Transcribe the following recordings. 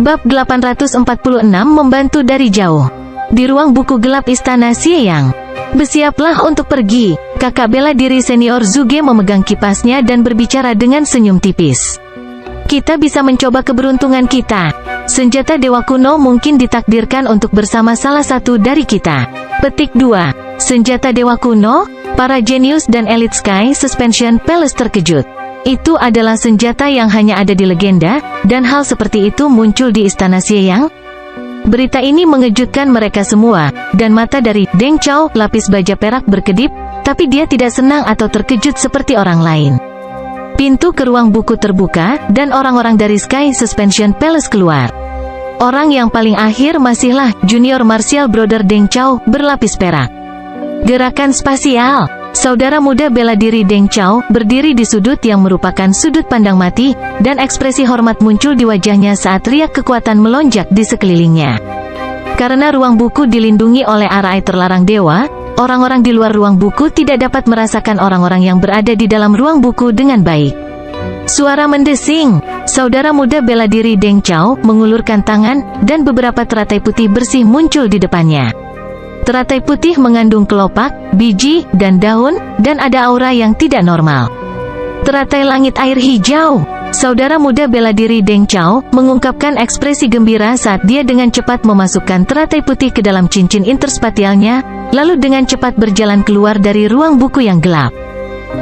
Bab 846 membantu dari jauh. Di ruang buku gelap Istana Xieyang. Bersiaplah untuk pergi. Kakak bela diri senior Zhuge memegang kipasnya dan berbicara dengan senyum tipis. Kita bisa mencoba keberuntungan kita. Senjata dewa kuno mungkin ditakdirkan untuk bersama salah satu dari kita. Petik 2. Senjata dewa kuno? Para jenius dan elit Sky Suspension Palace terkejut. Itu adalah senjata yang hanya ada di legenda, dan hal seperti itu muncul di Istana Xieyang? Berita ini mengejutkan mereka semua, dan mata dari Deng Chao, lapis baja perak berkedip, tapi dia tidak senang atau terkejut seperti orang lain. Pintu ke ruang buku terbuka, dan orang-orang dari Sky Suspension Palace keluar. Orang yang paling akhir masihlah junior martial brother Deng Chao, berlapis perak. Gerakan spasial. Saudara muda bela diri Deng Chao berdiri di sudut yang merupakan sudut pandang mati, dan ekspresi hormat muncul di wajahnya saat riak kekuatan melonjak di sekelilingnya. Karena ruang buku dilindungi oleh arai terlarang dewa, orang-orang di luar ruang buku tidak dapat merasakan orang-orang yang berada di dalam ruang buku dengan baik. Suara mendesing. Saudara muda bela diri Deng Chao mengulurkan tangan, dan beberapa teratai putih bersih muncul di depannya. Teratai putih mengandung kelopak, biji, dan daun, dan ada aura yang tidak normal. Teratai langit air hijau. Saudara muda bela diri Deng Chao mengungkapkan ekspresi gembira saat dia dengan cepat memasukkan teratai putih ke dalam cincin interspatialnya, lalu dengan cepat berjalan keluar dari ruang buku yang gelap.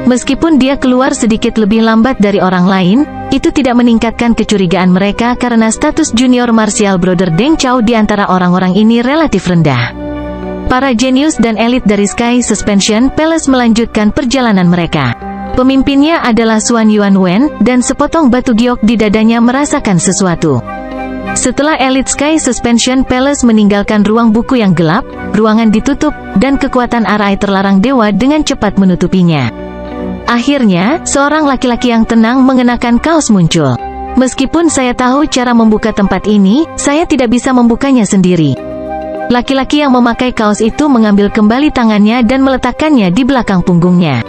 Meskipun dia keluar sedikit lebih lambat dari orang lain, itu tidak meningkatkan kecurigaan mereka karena status junior martial brother Deng Chao di antara orang-orang ini relatif rendah. Para jenius dan elit dari Sky Suspension Palace melanjutkan perjalanan mereka. Pemimpinnya adalah Xuan Yuanwen, dan sepotong batu giok di dadanya merasakan sesuatu. Setelah elit Sky Suspension Palace meninggalkan ruang buku yang gelap, ruangan ditutup, dan kekuatan arai terlarang dewa dengan cepat menutupinya. Akhirnya, seorang laki-laki yang tenang mengenakan kaos muncul. Meskipun saya tahu cara membuka tempat ini, saya tidak bisa membukanya sendiri. Laki-laki yang memakai kaos itu mengambil kembali tangannya dan meletakkannya di belakang punggungnya.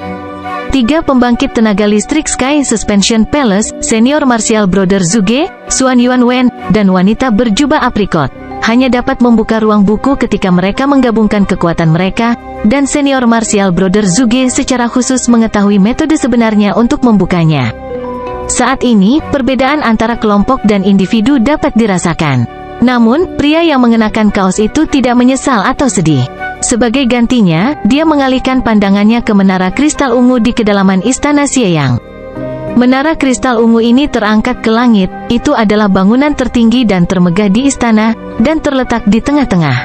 3 pembangkit tenaga listrik Sky Suspension Palace, senior martial brother Zhuge, Xuan Yuanwen, dan wanita berjubah aprikot, hanya dapat membuka ruang buku ketika mereka menggabungkan kekuatan mereka, dan senior martial brother Zhuge secara khusus mengetahui metode sebenarnya untuk membukanya. Saat ini, perbedaan antara kelompok dan individu dapat dirasakan. Namun, pria yang mengenakan kaos itu tidak menyesal atau sedih. Sebagai gantinya, dia mengalihkan pandangannya ke menara kristal ungu di kedalaman Istana Xieyang. Menara kristal ungu ini terangkat ke langit, itu adalah bangunan tertinggi dan termegah di istana, dan terletak di tengah-tengah.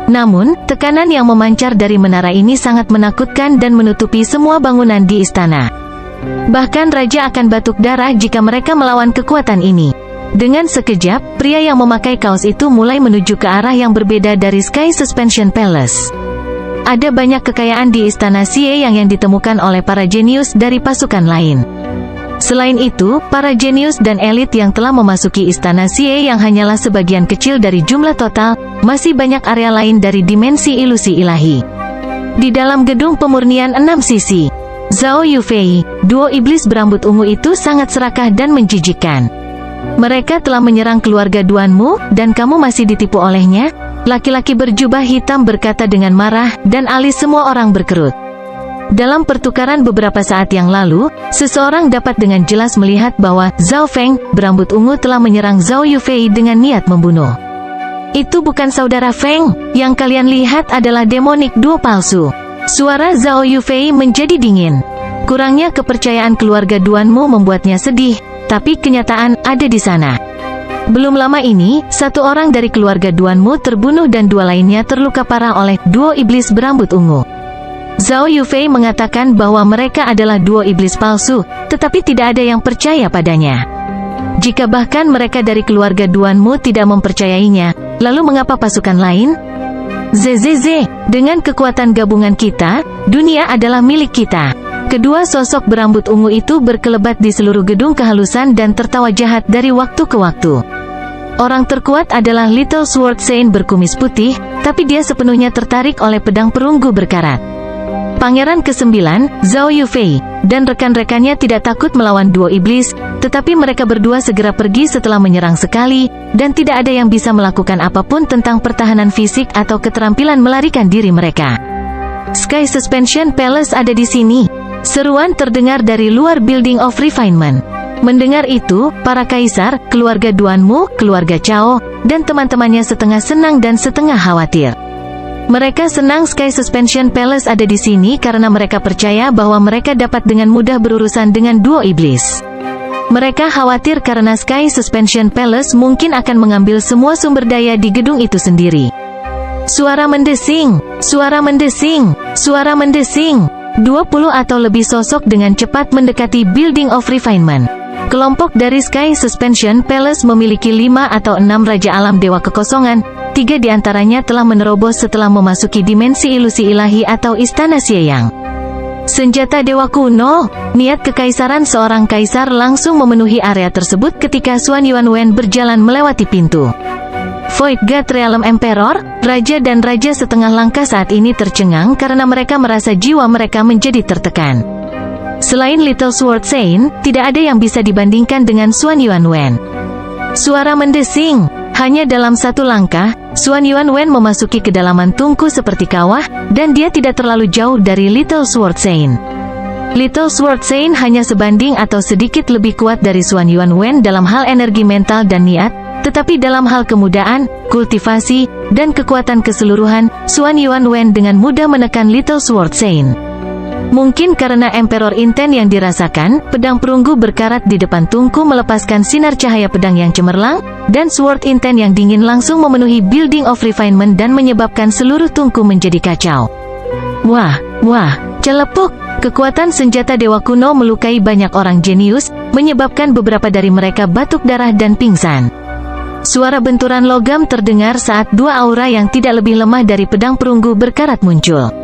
Namun, tekanan yang memancar dari menara ini sangat menakutkan dan menutupi semua bangunan di istana. Bahkan raja akan batuk darah jika mereka melawan kekuatan ini. Dengan sekejap, pria yang memakai kaos itu mulai menuju ke arah yang berbeda dari Sky Suspension Palace. Ada banyak kekayaan di Istana Xieyang yang ditemukan oleh para jenius dari pasukan lain. Selain itu, para jenius dan elit yang telah memasuki Istana Xieyang hanyalah sebagian kecil dari jumlah total, masih banyak area lain dari dimensi ilusi ilahi. Di dalam gedung pemurnian 6 sisi, Zhao Yufei, duo iblis berambut ungu itu sangat serakah dan menjijikkan. Mereka telah menyerang keluarga Duanmu, dan kamu masih ditipu olehnya? Laki-laki berjubah hitam berkata dengan marah, dan alis semua orang berkerut. Dalam pertukaran beberapa saat yang lalu, seseorang dapat dengan jelas melihat bahwa Zhao Feng, berambut ungu telah menyerang Zhao Yufei dengan niat membunuh. Itu bukan saudara Feng, yang kalian lihat adalah demonik duo palsu. Suara Zhao Yufei menjadi dingin. Kurangnya kepercayaan keluarga Duanmu membuatnya sedih. Tapi kenyataan ada di sana. Belum lama ini, 1 orang dari keluarga Duanmu terbunuh dan 2 lainnya terluka parah oleh duo iblis berambut ungu. Zhao Yufei mengatakan bahwa mereka adalah duo iblis palsu, tetapi tidak ada yang percaya padanya. Jika bahkan mereka dari keluarga Duanmu tidak mempercayainya, lalu mengapa pasukan lain? Zzzz, dengan kekuatan gabungan kita, dunia adalah milik kita. Kedua sosok berambut ungu itu berkelebat di seluruh gedung kehalusan dan tertawa jahat dari waktu ke waktu. Orang terkuat adalah Little Sword Saint berkumis putih, tapi dia sepenuhnya tertarik oleh pedang perunggu berkarat. Pangeran ke-9, Zhao Yufei, dan rekan-rekannya tidak takut melawan duo iblis, tetapi mereka berdua segera pergi setelah menyerang sekali, dan tidak ada yang bisa melakukan apapun tentang pertahanan fisik atau keterampilan melarikan diri mereka. Sky Suspension Palace ada di sini. Seruan terdengar dari luar Building of Refinement. Mendengar itu, para kaisar, keluarga Duanmu, keluarga Chao, dan teman-temannya setengah senang dan setengah khawatir. Mereka senang Sky Suspension Palace ada di sini karena mereka percaya bahwa mereka dapat dengan mudah berurusan dengan duo iblis. Mereka khawatir karena Sky Suspension Palace mungkin akan mengambil semua sumber daya di gedung itu sendiri. Suara mendesing, suara mendesing, suara mendesing. 20 atau lebih sosok dengan cepat mendekati Building of Refinement. Kelompok dari Sky Suspension Palace memiliki 5 atau 6 Raja Alam Dewa Kekosongan. 3 diantaranya telah menerobos setelah memasuki dimensi ilusi ilahi atau Istana Xieyang. Senjata Dewa Kuno. Niat kekaisaran seorang kaisar langsung memenuhi area tersebut ketika Xuan Yuanwen berjalan melewati pintu. Void God Realm Emperor, Raja dan Raja setengah langkah saat ini tercengang karena mereka merasa jiwa mereka menjadi tertekan. Selain Little Sword Saint, tidak ada yang bisa dibandingkan dengan Xuan Yuanwen. Suara mendesing. Hanya dalam satu langkah, Xuan Yuanwen memasuki kedalaman tungku seperti kawah, dan dia tidak terlalu jauh dari Little Sword Saint. Little Sword Saint hanya sebanding atau sedikit lebih kuat dari Xuan Yuanwen dalam hal energi mental dan niat, tetapi dalam hal kemudaan, kultivasi, dan kekuatan keseluruhan, Xuan Yuanwen dengan mudah menekan Little Sword Saint. Mungkin karena Emperor Inten yang dirasakan, pedang perunggu berkarat di depan tungku melepaskan sinar cahaya pedang yang cemerlang, dan Sword Inten yang dingin langsung memenuhi Building of Refinement dan menyebabkan seluruh tungku menjadi kacau. Wah, celepuk! Kekuatan senjata Dewa Kuno melukai banyak orang jenius, menyebabkan beberapa dari mereka batuk darah dan pingsan. Suara benturan logam terdengar saat 2 aura yang tidak lebih lemah dari pedang perunggu berkarat muncul.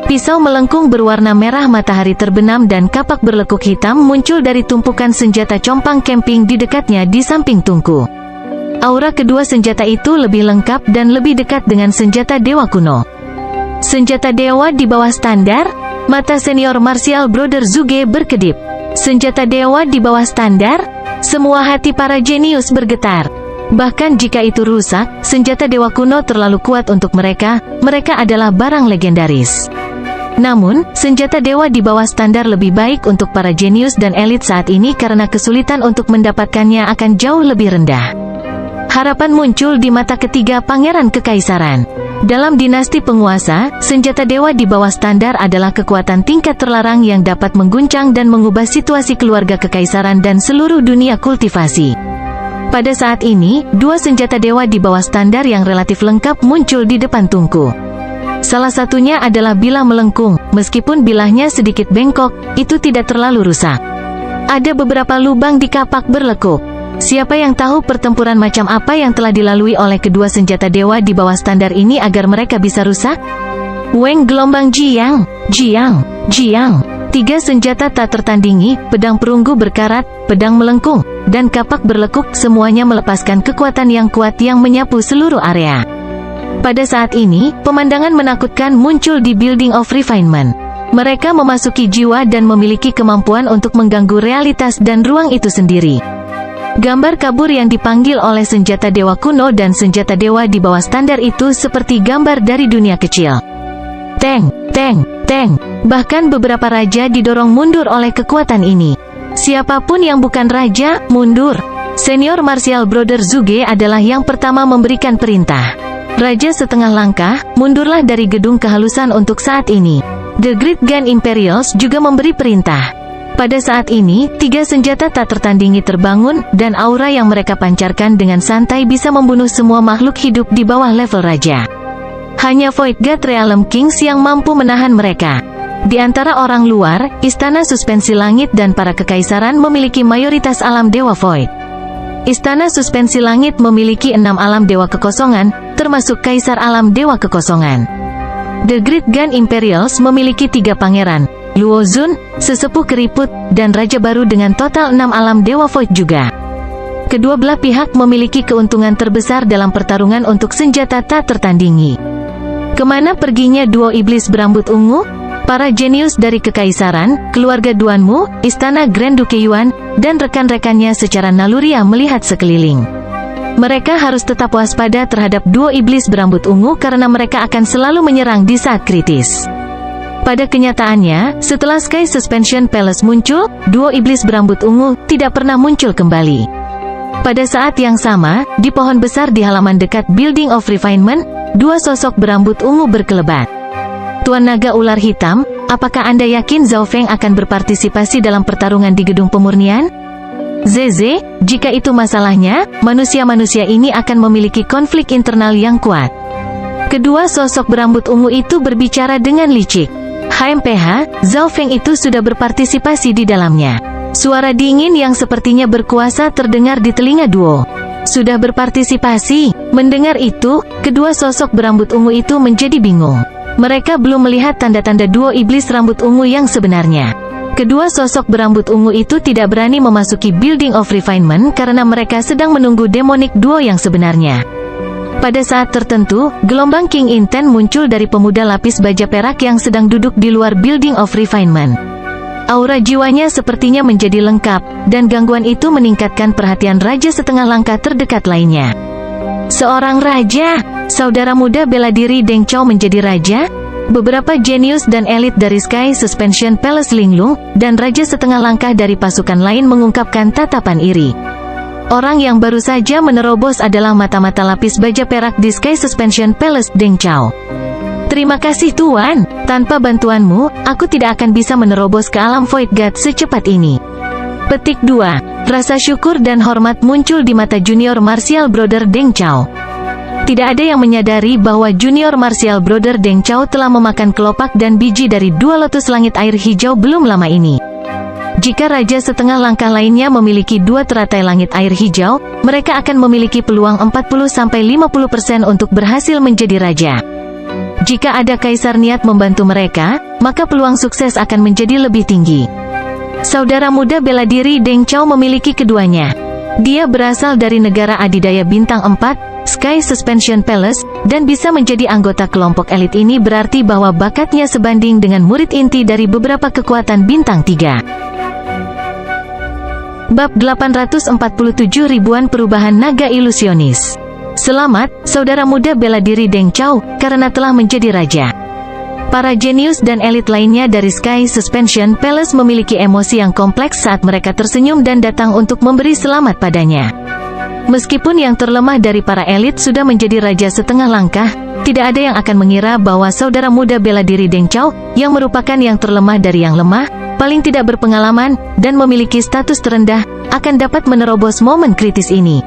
Pisau melengkung berwarna merah matahari terbenam dan kapak berlekuk hitam muncul dari tumpukan senjata compang camping di dekatnya di samping tungku. Aura kedua senjata itu lebih lengkap dan lebih dekat dengan senjata Dewa Kuno. Senjata Dewa di bawah standar? Mata senior Martial Brother Zhuge berkedip. Senjata Dewa di bawah standar? Semua hati para jenius bergetar. Bahkan jika itu rusak, senjata Dewa Kuno terlalu kuat untuk mereka, mereka adalah barang legendaris. Namun, senjata dewa di bawah standar lebih baik untuk para jenius dan elit saat ini karena kesulitan untuk mendapatkannya akan jauh lebih rendah. Harapan muncul di mata ketiga pangeran kekaisaran. Dalam dinasti penguasa, senjata dewa di bawah standar adalah kekuatan tingkat terlarang yang dapat mengguncang dan mengubah situasi keluarga kekaisaran dan seluruh dunia kultivasi. Pada saat ini, 2 senjata dewa di bawah standar yang relatif lengkap muncul di depan tungku. Salah satunya adalah bilah melengkung, meskipun bilahnya sedikit bengkok, itu tidak terlalu rusak. Ada beberapa lubang di kapak berlekuk. Siapa yang tahu pertempuran macam apa yang telah dilalui oleh kedua senjata dewa di bawah standar ini agar mereka bisa rusak? Weng gelombang Jiang. 3 senjata tak tertandingi, pedang perunggu berkarat, pedang melengkung, dan kapak berlekuk semuanya melepaskan kekuatan yang kuat yang menyapu seluruh area. Pada saat ini, pemandangan menakutkan muncul di Building of Refinement. Mereka memasuki jiwa dan memiliki kemampuan untuk mengganggu realitas dan ruang itu sendiri. Gambar kabur yang dipanggil oleh senjata Dewa Kuno dan senjata dewa di bawah standar itu seperti gambar dari dunia kecil. Teng. Bahkan beberapa raja didorong mundur oleh kekuatan ini. Siapapun yang bukan raja, mundur. Senior Martial Brother Zhuge adalah yang pertama memberikan perintah. Raja setengah langkah, mundurlah dari gedung kehalusan untuk saat ini. The Great Gun Imperials juga memberi perintah. Pada saat ini, 3 senjata tak tertandingi terbangun, dan aura yang mereka pancarkan dengan santai bisa membunuh semua makhluk hidup di bawah level raja. Hanya Void God Realm Kings yang mampu menahan mereka. Di antara orang luar, Istana Suspensi Langit dan para kekaisaran memiliki mayoritas alam Dewa Void. Istana Suspensi Langit memiliki 6 alam Dewa Kekosongan, termasuk Kaisar Alam Dewa Kekosongan. The Great Gun Imperials memiliki 3 pangeran, Luo Zun, Sesepuh Keriput, dan Raja Baru dengan total 6 alam Dewa Void juga. Kedua belah pihak memiliki keuntungan terbesar dalam pertarungan untuk senjata tak tertandingi. Kemana perginya duo iblis berambut ungu? Para jenius dari Kekaisaran, keluarga Duanmu, Istana Grand Duke Yuan, dan rekan-rekannya secara naluriah melihat sekeliling. Mereka harus tetap waspada terhadap duo iblis berambut ungu karena mereka akan selalu menyerang di saat kritis. Pada kenyataannya, setelah Sky Suspension Palace muncul, duo iblis berambut ungu tidak pernah muncul kembali. Pada saat yang sama, di pohon besar di halaman dekat Building of Refinement, dua sosok berambut ungu berkelebat. Tuan Naga Ular Hitam, apakah Anda yakin Zhao Feng akan berpartisipasi dalam pertarungan di Gedung Pemurnian? Zeze, jika itu masalahnya, manusia-manusia ini akan memiliki konflik internal yang kuat. Kedua sosok berambut ungu itu berbicara dengan licik. HMPH, Zhao Feng itu sudah berpartisipasi di dalamnya. Suara dingin yang sepertinya berkuasa terdengar di telinga duo. Sudah berpartisipasi. Mendengar itu, kedua sosok berambut ungu itu menjadi bingung. Mereka belum melihat tanda-tanda duo iblis rambut ungu yang sebenarnya. Kedua sosok berambut ungu itu tidak berani memasuki Building of Refinement karena mereka sedang menunggu demonic duo yang sebenarnya. Pada saat tertentu, gelombang King Inten muncul dari pemuda lapis baja perak yang sedang duduk di luar Building of Refinement. Aura jiwanya sepertinya menjadi lengkap, dan gangguan itu meningkatkan perhatian raja setengah langkah terdekat lainnya. Seorang raja, saudara muda bela diri Deng Chao menjadi raja? Beberapa jenius dan elit dari Sky Suspension Palace linglung, dan raja setengah langkah dari pasukan lain mengungkapkan tatapan iri. Orang yang baru saja menerobos adalah mata-mata lapis baja perak di Sky Suspension Palace, Deng Chao. Terima kasih Tuan, tanpa bantuanmu, aku tidak akan bisa menerobos ke alam Void God secepat ini. Petik 2. Rasa syukur dan hormat muncul di mata junior martial brother Deng Chao. Tidak ada yang menyadari bahwa junior martial brother Deng Chao telah memakan kelopak dan biji dari dua lotus langit air hijau belum lama ini. Jika raja setengah langkah lainnya memiliki dua teratai langit air hijau, mereka akan memiliki peluang 40-50% untuk berhasil menjadi raja. Jika ada kaisar niat membantu mereka, maka peluang sukses akan menjadi lebih tinggi. Saudara muda bela diri Deng Chao memiliki keduanya. Dia berasal dari negara adidaya bintang 4, Sky Suspension Palace, dan bisa menjadi anggota kelompok elit ini berarti bahwa bakatnya sebanding dengan murid inti dari beberapa kekuatan bintang 3. Bab 847 Ribuan Perubahan Naga Ilusionis. Selamat, saudara muda bela diri Deng Chao, karena telah menjadi raja. Para jenius dan elit lainnya dari Sky Suspension Palace memiliki emosi yang kompleks saat mereka tersenyum dan datang untuk memberi selamat padanya. Meskipun yang terlemah dari para elit sudah menjadi raja setengah langkah, tidak ada yang akan mengira bahwa saudara muda bela diri Deng Chao, yang merupakan yang terlemah dari yang lemah, paling tidak berpengalaman, dan memiliki status terendah, akan dapat menerobos momen kritis ini.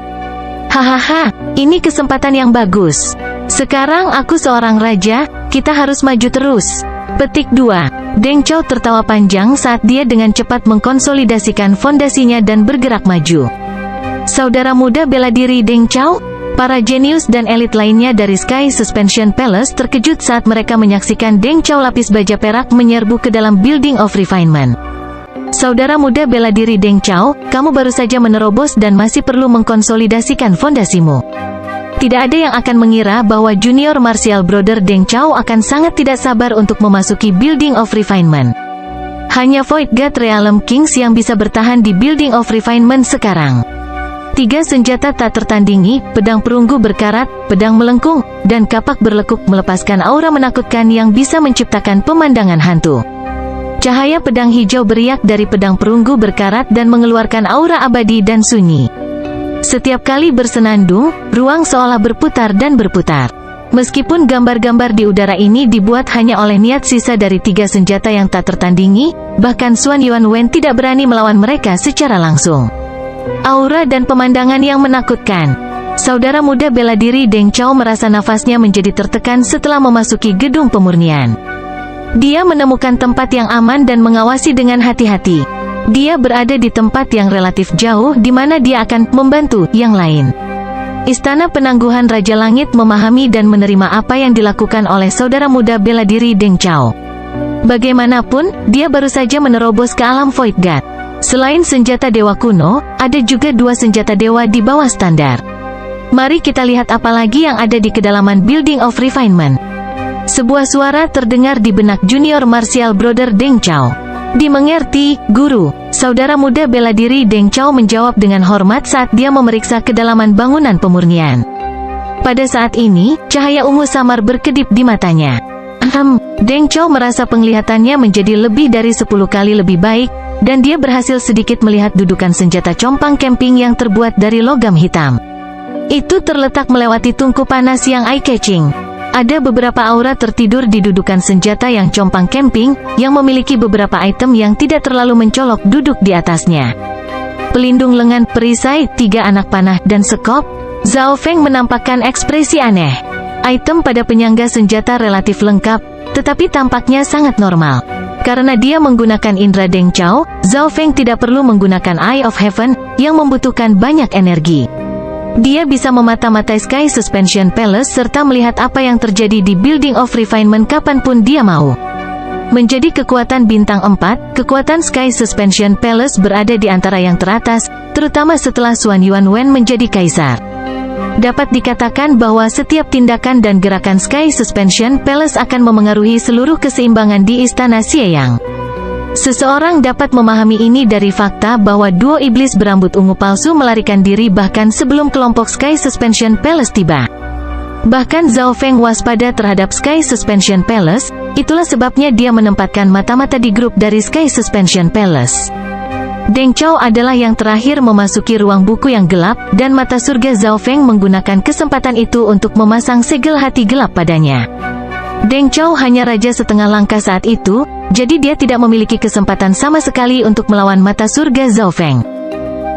Hahaha, ini kesempatan yang bagus. Sekarang aku seorang raja, kita harus maju terus. Petik 2. Deng Chao tertawa panjang saat dia dengan cepat mengkonsolidasikan fondasinya dan bergerak maju. Saudara muda bela diri Deng Chao? Para jenius dan elit lainnya dari Sky Suspension Palace terkejut saat mereka menyaksikan Deng Chao lapis baja perak menyerbu ke dalam Building of Refinement. Saudara muda bela diri Deng Chao, kamu baru saja menerobos dan masih perlu mengkonsolidasikan fondasimu. Tidak ada yang akan mengira bahwa junior martial brother Deng Chao akan sangat tidak sabar untuk memasuki Building of Refinement. Hanya Void God Realm Kings yang bisa bertahan di Building of Refinement sekarang. 3 senjata tak tertandingi, pedang perunggu berkarat, pedang melengkung, dan kapak berlekuk melepaskan aura menakutkan yang bisa menciptakan pemandangan hantu. Cahaya pedang hijau beriak dari pedang perunggu berkarat dan mengeluarkan aura abadi dan sunyi. Setiap kali bersenandung, ruang seolah berputar dan berputar. Meskipun gambar-gambar di udara ini dibuat hanya oleh niat sisa dari 3 senjata yang tak tertandingi, bahkan Xuan Yuan Wen tidak berani melawan mereka secara langsung. Aura dan pemandangan yang menakutkan. Saudara muda bela diri Deng Chao merasa nafasnya menjadi tertekan setelah memasuki gedung pemurnian. Dia menemukan tempat yang aman dan mengawasi dengan hati-hati. Dia berada di tempat yang relatif jauh di mana dia akan membantu yang lain. Istana Penangguhan Raja Langit memahami dan menerima apa yang dilakukan oleh saudara muda bela diri Deng Chao. Bagaimanapun, dia baru saja menerobos ke alam Void God. Selain senjata dewa kuno, ada juga 2 senjata dewa di bawah standar. Mari kita lihat apa lagi yang ada di kedalaman Building of Refinement. Sebuah suara terdengar di benak junior martial brother Deng Chao. Dimengerti, Guru. Saudara muda bela diri Deng Chao menjawab dengan hormat saat dia memeriksa kedalaman bangunan pemurnian. Pada saat ini, cahaya ungu samar berkedip di matanya. Deng Chao merasa penglihatannya menjadi lebih dari 10 kali lebih baik, dan dia berhasil sedikit melihat dudukan senjata compang camping yang terbuat dari logam hitam. Itu terletak melewati tungku panas yang eye-catching. Ada beberapa aura tertidur di dudukan senjata yang compang camping, yang memiliki beberapa item yang tidak terlalu mencolok duduk di atasnya. Pelindung lengan, perisai, 3 anak panah, dan sekop. Zhao Feng menampakkan ekspresi aneh. Item pada penyangga senjata relatif lengkap, tetapi tampaknya sangat normal. Karena dia menggunakan indera Deng Chao, Zhao Feng tidak perlu menggunakan Eye of Heaven, yang membutuhkan banyak energi. Dia bisa memata-matai Sky Suspension Palace serta melihat apa yang terjadi di Building of Refinement kapanpun dia mau. Menjadi kekuatan bintang 4, kekuatan Sky Suspension Palace berada di antara yang teratas, terutama setelah Xuan Yuanwen menjadi kaisar. Dapat dikatakan bahwa setiap tindakan dan gerakan Sky Suspension Palace akan memengaruhi seluruh keseimbangan di Istana Xieyang. Seseorang dapat memahami ini dari fakta bahwa duo iblis berambut ungu palsu melarikan diri bahkan sebelum kelompok Sky Suspension Palace tiba. Bahkan Zhao Feng waspada terhadap Sky Suspension Palace, itulah sebabnya dia menempatkan mata-mata di grup dari Sky Suspension Palace. Deng Chao adalah yang terakhir memasuki ruang buku yang gelap, dan mata surga Zhao Feng menggunakan kesempatan itu untuk memasang segel hati gelap padanya. Deng Chao hanya raja setengah langkah saat itu, jadi dia tidak memiliki kesempatan sama sekali untuk melawan mata surga Zhao Feng.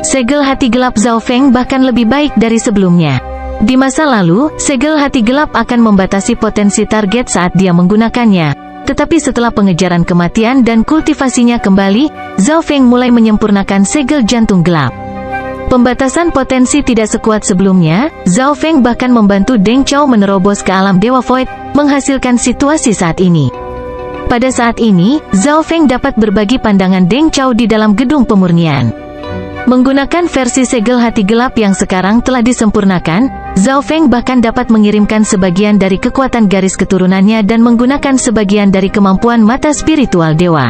Segel hati gelap Zhao Feng bahkan lebih baik dari sebelumnya. Di masa lalu, segel hati gelap akan membatasi potensi target saat dia menggunakannya. Tetapi setelah pengejaran kematian dan kultivasinya kembali, Zhao Feng mulai menyempurnakan segel jantung gelap. Pembatasan potensi tidak sekuat sebelumnya, Zhao Feng bahkan membantu Deng Chao menerobos ke alam Dewa Void, menghasilkan situasi saat ini. Pada saat ini, Zhao Feng dapat berbagi pandangan Deng Chao di dalam gedung pemurnian. Menggunakan versi segel hati gelap yang sekarang telah disempurnakan, Zhao Feng bahkan dapat mengirimkan sebagian dari kekuatan garis keturunannya dan menggunakan sebagian dari kemampuan mata spiritual dewa.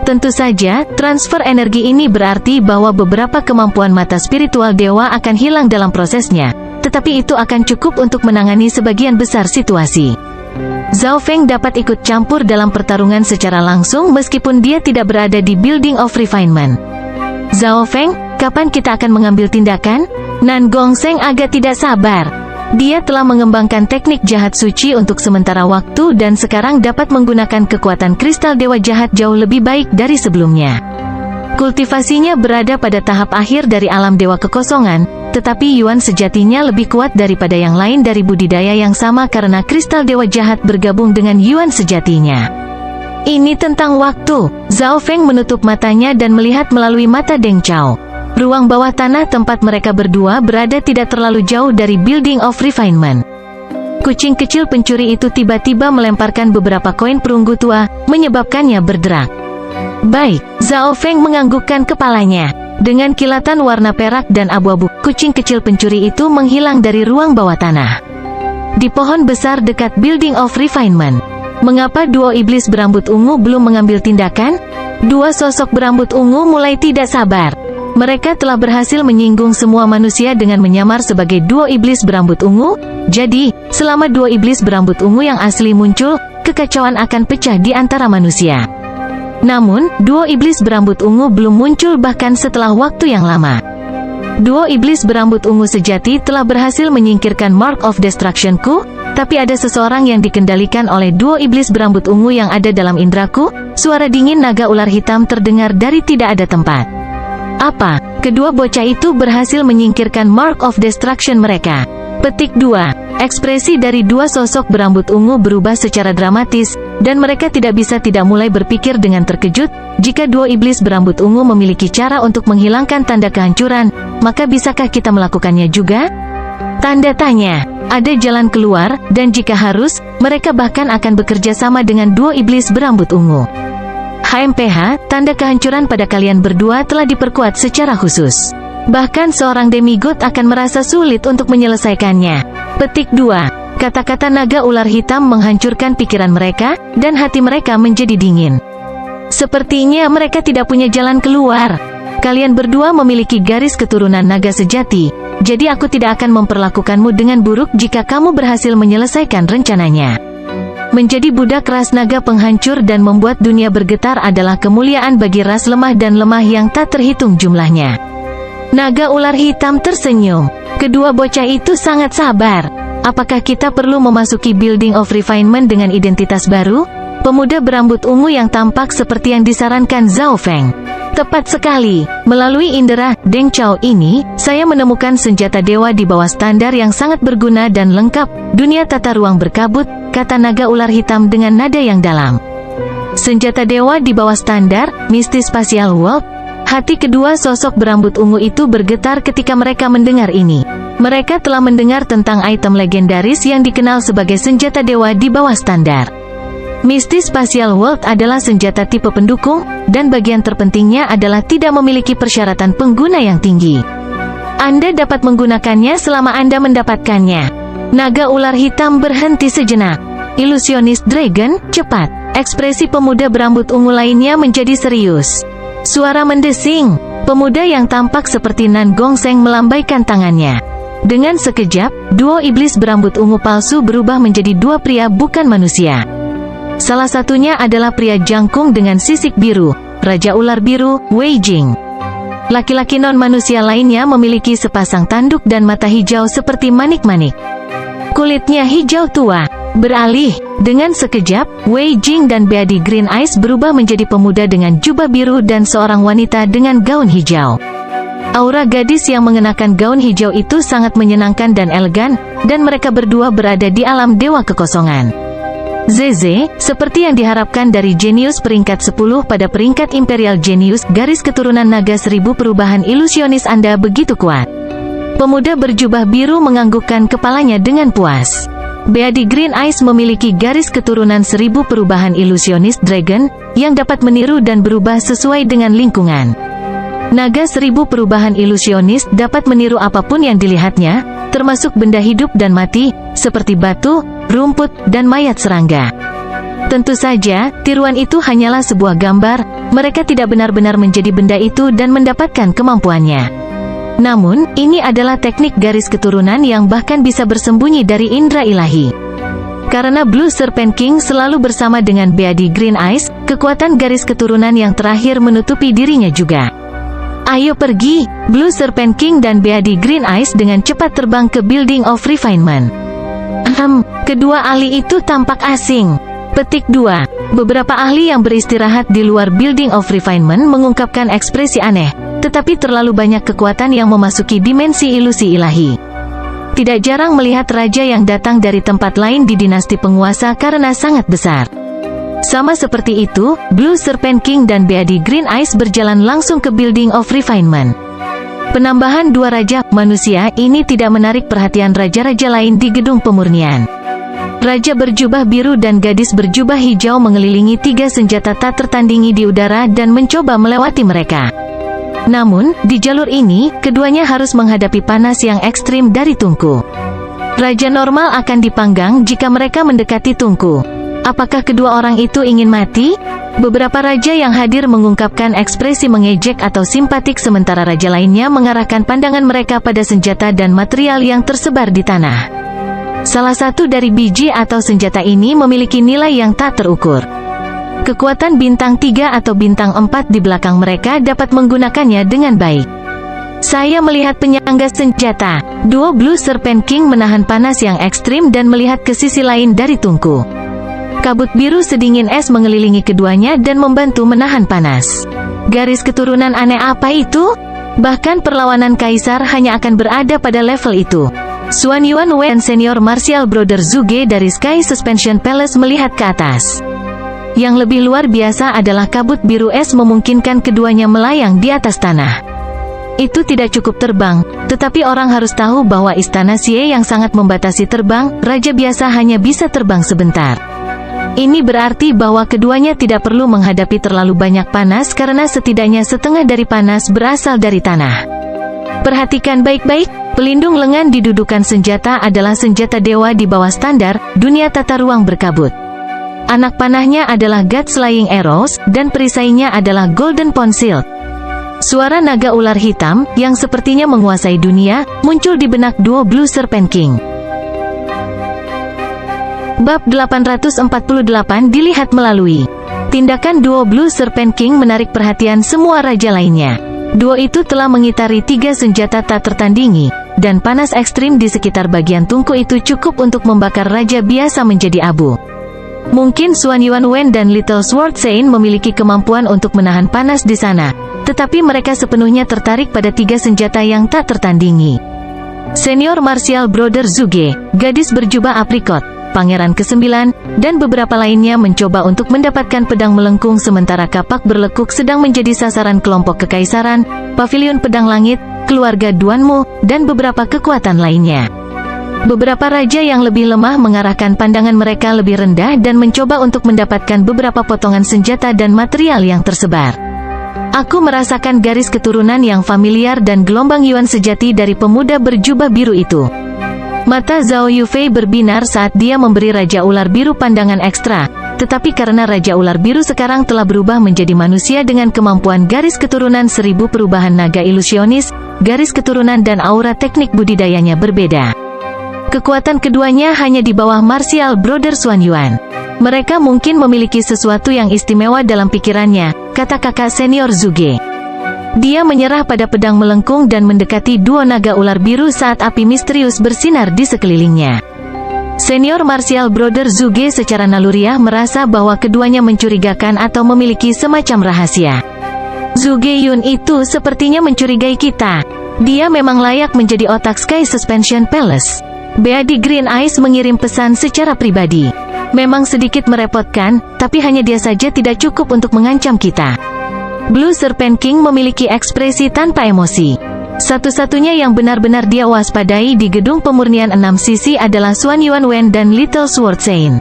Tentu saja, transfer energi ini berarti bahwa beberapa kemampuan mata spiritual dewa akan hilang dalam prosesnya, tetapi itu akan cukup untuk menangani sebagian besar situasi. Zhao Feng dapat ikut campur dalam pertarungan secara langsung meskipun dia tidak berada di Building of Refinement. Zhao Feng, kapan kita akan mengambil tindakan? Nan Gongsheng agak tidak sabar. Dia telah mengembangkan teknik jahat suci untuk sementara waktu dan sekarang dapat menggunakan kekuatan kristal dewa jahat jauh lebih baik dari sebelumnya. Kultivasinya berada pada tahap akhir dari alam dewa kekosongan, tetapi Yuan sejatinya lebih kuat daripada yang lain dari budidaya yang sama karena kristal dewa jahat bergabung dengan Yuan sejatinya. Ini tentang waktu. Zhao Feng menutup matanya dan melihat melalui mata Deng Chao. Ruang bawah tanah tempat mereka berdua berada tidak terlalu jauh dari Building of Refinement. Kucing kecil pencuri itu tiba-tiba melemparkan beberapa koin perunggu tua, menyebabkannya berderak. Baik, Zhao Feng menganggukkan kepalanya. Dengan kilatan warna perak dan abu-abu, kucing kecil pencuri itu menghilang dari ruang bawah tanah. Di pohon besar dekat Building of Refinement. Mengapa duo iblis berambut ungu belum mengambil tindakan? Dua sosok berambut ungu mulai tidak sabar. Mereka telah berhasil menyinggung semua manusia dengan menyamar sebagai duo iblis berambut ungu. Jadi, selama duo iblis berambut ungu yang asli muncul, kekacauan akan pecah di antara manusia. Namun, duo iblis berambut ungu belum muncul bahkan setelah waktu yang lama. Duo iblis berambut ungu sejati telah berhasil menyingkirkan Mark of Destruction-ku, tapi ada seseorang yang dikendalikan oleh duo iblis berambut ungu yang ada dalam indraku. Suara dingin naga ular hitam terdengar dari tidak ada tempat. Apa? Kedua bocah itu berhasil menyingkirkan Mark of Destruction mereka. Petik 2. Ekspresi dari dua sosok berambut ungu berubah secara dramatis, dan mereka tidak bisa tidak mulai berpikir dengan terkejut. Jika duo iblis berambut ungu memiliki cara untuk menghilangkan tanda kehancuran, maka bisakah kita melakukannya juga? Tanda tanya. Ada jalan keluar, dan jika harus, mereka bahkan akan bekerja sama dengan duo iblis berambut ungu. HMPH, tanda kehancuran pada kalian berdua telah diperkuat secara khusus. Bahkan seorang demigod akan merasa sulit untuk menyelesaikannya. Petik 2. Kata-kata naga ular hitam menghancurkan pikiran mereka, dan hati mereka menjadi dingin. Sepertinya mereka tidak punya jalan keluar. Kalian berdua memiliki garis keturunan naga sejati, jadi aku tidak akan memperlakukanmu dengan buruk jika kamu berhasil menyelesaikan rencananya. Menjadi budak ras naga penghancur dan membuat dunia bergetar adalah kemuliaan bagi ras lemah dan lemah yang tak terhitung jumlahnya. Naga ular hitam tersenyum. Kedua bocah itu sangat sabar. Apakah kita perlu memasuki Building of Refinement dengan identitas baru? Pemuda berambut ungu yang tampak seperti yang disarankan Zhao Feng. Tepat sekali, melalui indera Deng Chao ini, saya menemukan senjata dewa di bawah standar yang sangat berguna dan lengkap. Dunia tata ruang berkabut, kata naga ular hitam dengan nada yang dalam. Senjata dewa di bawah standar, Misty Spatial World. Hati kedua sosok berambut ungu itu bergetar ketika mereka mendengar ini. Mereka telah mendengar tentang item legendaris yang dikenal sebagai senjata dewa di bawah standar. Misty Spatial World adalah senjata tipe pendukung, dan bagian terpentingnya adalah tidak memiliki persyaratan pengguna yang tinggi. Anda dapat menggunakannya selama Anda mendapatkannya. Naga ular hitam berhenti sejenak. Illusionist Dragon, cepat. Ekspresi pemuda berambut ungu lainnya menjadi serius. Suara mendesing. Pemuda yang tampak seperti Nan Gongseng melambaikan tangannya. Dengan sekejap, duo iblis berambut ungu palsu berubah menjadi dua pria bukan manusia. Salah satunya adalah pria jangkung dengan sisik biru, Raja Ular Biru, Wei Jing. Laki-laki non-manusia lainnya memiliki sepasang tanduk dan mata hijau seperti manik-manik. Kulitnya hijau tua. Beralih, dengan sekejap, Wei Jing dan Beady Green Eyes berubah menjadi pemuda dengan jubah biru dan seorang wanita dengan gaun hijau. Aura gadis yang mengenakan gaun hijau itu sangat menyenangkan dan elegan, dan mereka berdua berada di alam dewa kekosongan. Zeze, seperti yang diharapkan dari jenius peringkat 10 pada peringkat Imperial Genius, garis keturunan naga 1000 perubahan ilusionis Anda begitu kuat. Pemuda berjubah biru menganggukkan kepalanya dengan puas. Beady Green Eyes memiliki garis keturunan 1000 perubahan ilusionis Dragon, yang dapat meniru dan berubah sesuai dengan lingkungan. Naga 1000 perubahan ilusionis dapat meniru apapun yang dilihatnya, termasuk benda hidup dan mati, seperti batu, rumput, dan mayat serangga. Tentu saja, tiruan itu hanyalah sebuah gambar, mereka tidak benar-benar menjadi benda itu dan mendapatkan kemampuannya. Namun, ini adalah teknik garis keturunan yang bahkan bisa bersembunyi dari indera ilahi. Karena Blue Serpent King selalu bersama dengan Beady Green Eyes, kekuatan garis keturunan yang terakhir menutupi dirinya juga. Ayo pergi, Blue Serpent King dan Beady Green Eyes dengan cepat terbang ke Building of Refinement. Kedua ahli itu tampak asing. Petik 2. Beberapa ahli yang beristirahat di luar Building of Refinement mengungkapkan ekspresi aneh, tetapi terlalu banyak kekuatan yang memasuki dimensi ilusi ilahi. Tidak jarang melihat raja yang datang dari tempat lain di dinasti penguasa karena sangat besar. Sama seperti itu, Blue Serpent King dan Beady Green Eyes berjalan langsung ke Building of Refinement. Penambahan dua raja manusia ini tidak menarik perhatian raja-raja lain di gedung pemurnian. Raja berjubah biru dan gadis berjubah hijau mengelilingi tiga senjata tak tertandingi di udara dan mencoba melewati mereka. Namun, di jalur ini, keduanya harus menghadapi panas yang ekstrim dari tungku. Raja normal akan dipanggang jika mereka mendekati tungku. Apakah kedua orang itu ingin mati? Beberapa raja yang hadir mengungkapkan ekspresi mengejek atau simpatik sementara raja lainnya mengarahkan pandangan mereka pada senjata dan material yang tersebar di tanah. Salah satu dari biji atau senjata ini memiliki nilai yang tak terukur. Kekuatan bintang 3 atau bintang 4 di belakang mereka dapat menggunakannya dengan baik. Saya melihat penyangga senjata. Duo Blue Serpent King menahan panas yang ekstrim dan melihat ke sisi lain dari tungku. Kabut biru sedingin es mengelilingi keduanya dan membantu menahan panas. Garis keturunan aneh apa itu? Bahkan perlawanan kaisar hanya akan berada pada level itu. Xuan Yuan Wen Senior Martial Brother Zhuge dari Sky Suspension Palace melihat ke atas. Yang lebih luar biasa adalah kabut biru es memungkinkan keduanya melayang di atas tanah. Itu tidak cukup terbang, tetapi orang harus tahu bahwa Istana Xie yang sangat membatasi terbang, raja biasa hanya bisa terbang sebentar. Ini berarti bahwa keduanya tidak perlu menghadapi terlalu banyak panas karena setidaknya setengah dari panas berasal dari tanah. Perhatikan baik-baik, Pelindung lengan didudukan senjata adalah senjata dewa di bawah standar, dunia tata ruang berkabut. Anak panahnya adalah God Slaying Arrows, dan perisainya adalah Golden Pawn Shield. Suara naga ular hitam, yang sepertinya menguasai dunia, muncul di benak Duo Blue Serpent King. Bab 848 dilihat melalui. Tindakan Duo Blue Serpent King menarik perhatian semua raja lainnya. Duo itu telah mengitari 3 senjata tak tertandingi, dan panas ekstrim di sekitar bagian tungku itu cukup untuk membakar raja biasa menjadi abu. Mungkin Xuan Yuanwen dan Little Sword Sein memiliki kemampuan untuk menahan panas di sana, tetapi mereka sepenuhnya tertarik pada 3 senjata yang tak tertandingi. Senior Martial Brother Zhuge, gadis berjubah aprikot, Pangeran ke-9, dan beberapa lainnya mencoba untuk mendapatkan pedang melengkung sementara kapak berlekuk sedang menjadi sasaran kelompok kekaisaran, pavilion pedang langit, keluarga Duanmu, dan beberapa kekuatan lainnya. Beberapa raja yang lebih lemah mengarahkan pandangan mereka lebih rendah dan mencoba untuk mendapatkan beberapa potongan senjata dan material yang tersebar. Aku merasakan garis keturunan yang familiar dan gelombang Yuan sejati dari pemuda berjubah biru itu. Mata Zhao Yufei berbinar saat dia memberi Raja Ular Biru pandangan ekstra, tetapi karena Raja Ular Biru sekarang telah berubah menjadi manusia dengan kemampuan garis keturunan 1000 perubahan naga ilusionis, garis keturunan dan aura teknik budidayanya berbeda. Kekuatan keduanya hanya di bawah Martial Brother Xuan Yuan. Mereka mungkin memiliki sesuatu yang istimewa dalam pikirannya, kata kakak senior Zhuge. Dia menyerah pada pedang melengkung dan mendekati duo naga ular biru saat api misterius bersinar di sekelilingnya. Senior Martial Brother Zhuge secara naluriah merasa bahwa keduanya mencurigakan atau memiliki semacam rahasia. Zhuge Yun itu sepertinya mencurigai kita. Dia memang layak menjadi otak Sky Suspension Palace. Beady Green Eyes mengirim pesan secara pribadi. Memang sedikit merepotkan, tapi hanya dia saja tidak cukup untuk mengancam kita. Blue Serpent King memiliki ekspresi tanpa emosi. Satu-satunya yang benar-benar dia waspadai di gedung pemurnian 6 sisi adalah Xuan Yuanwen dan Little Sword Sein.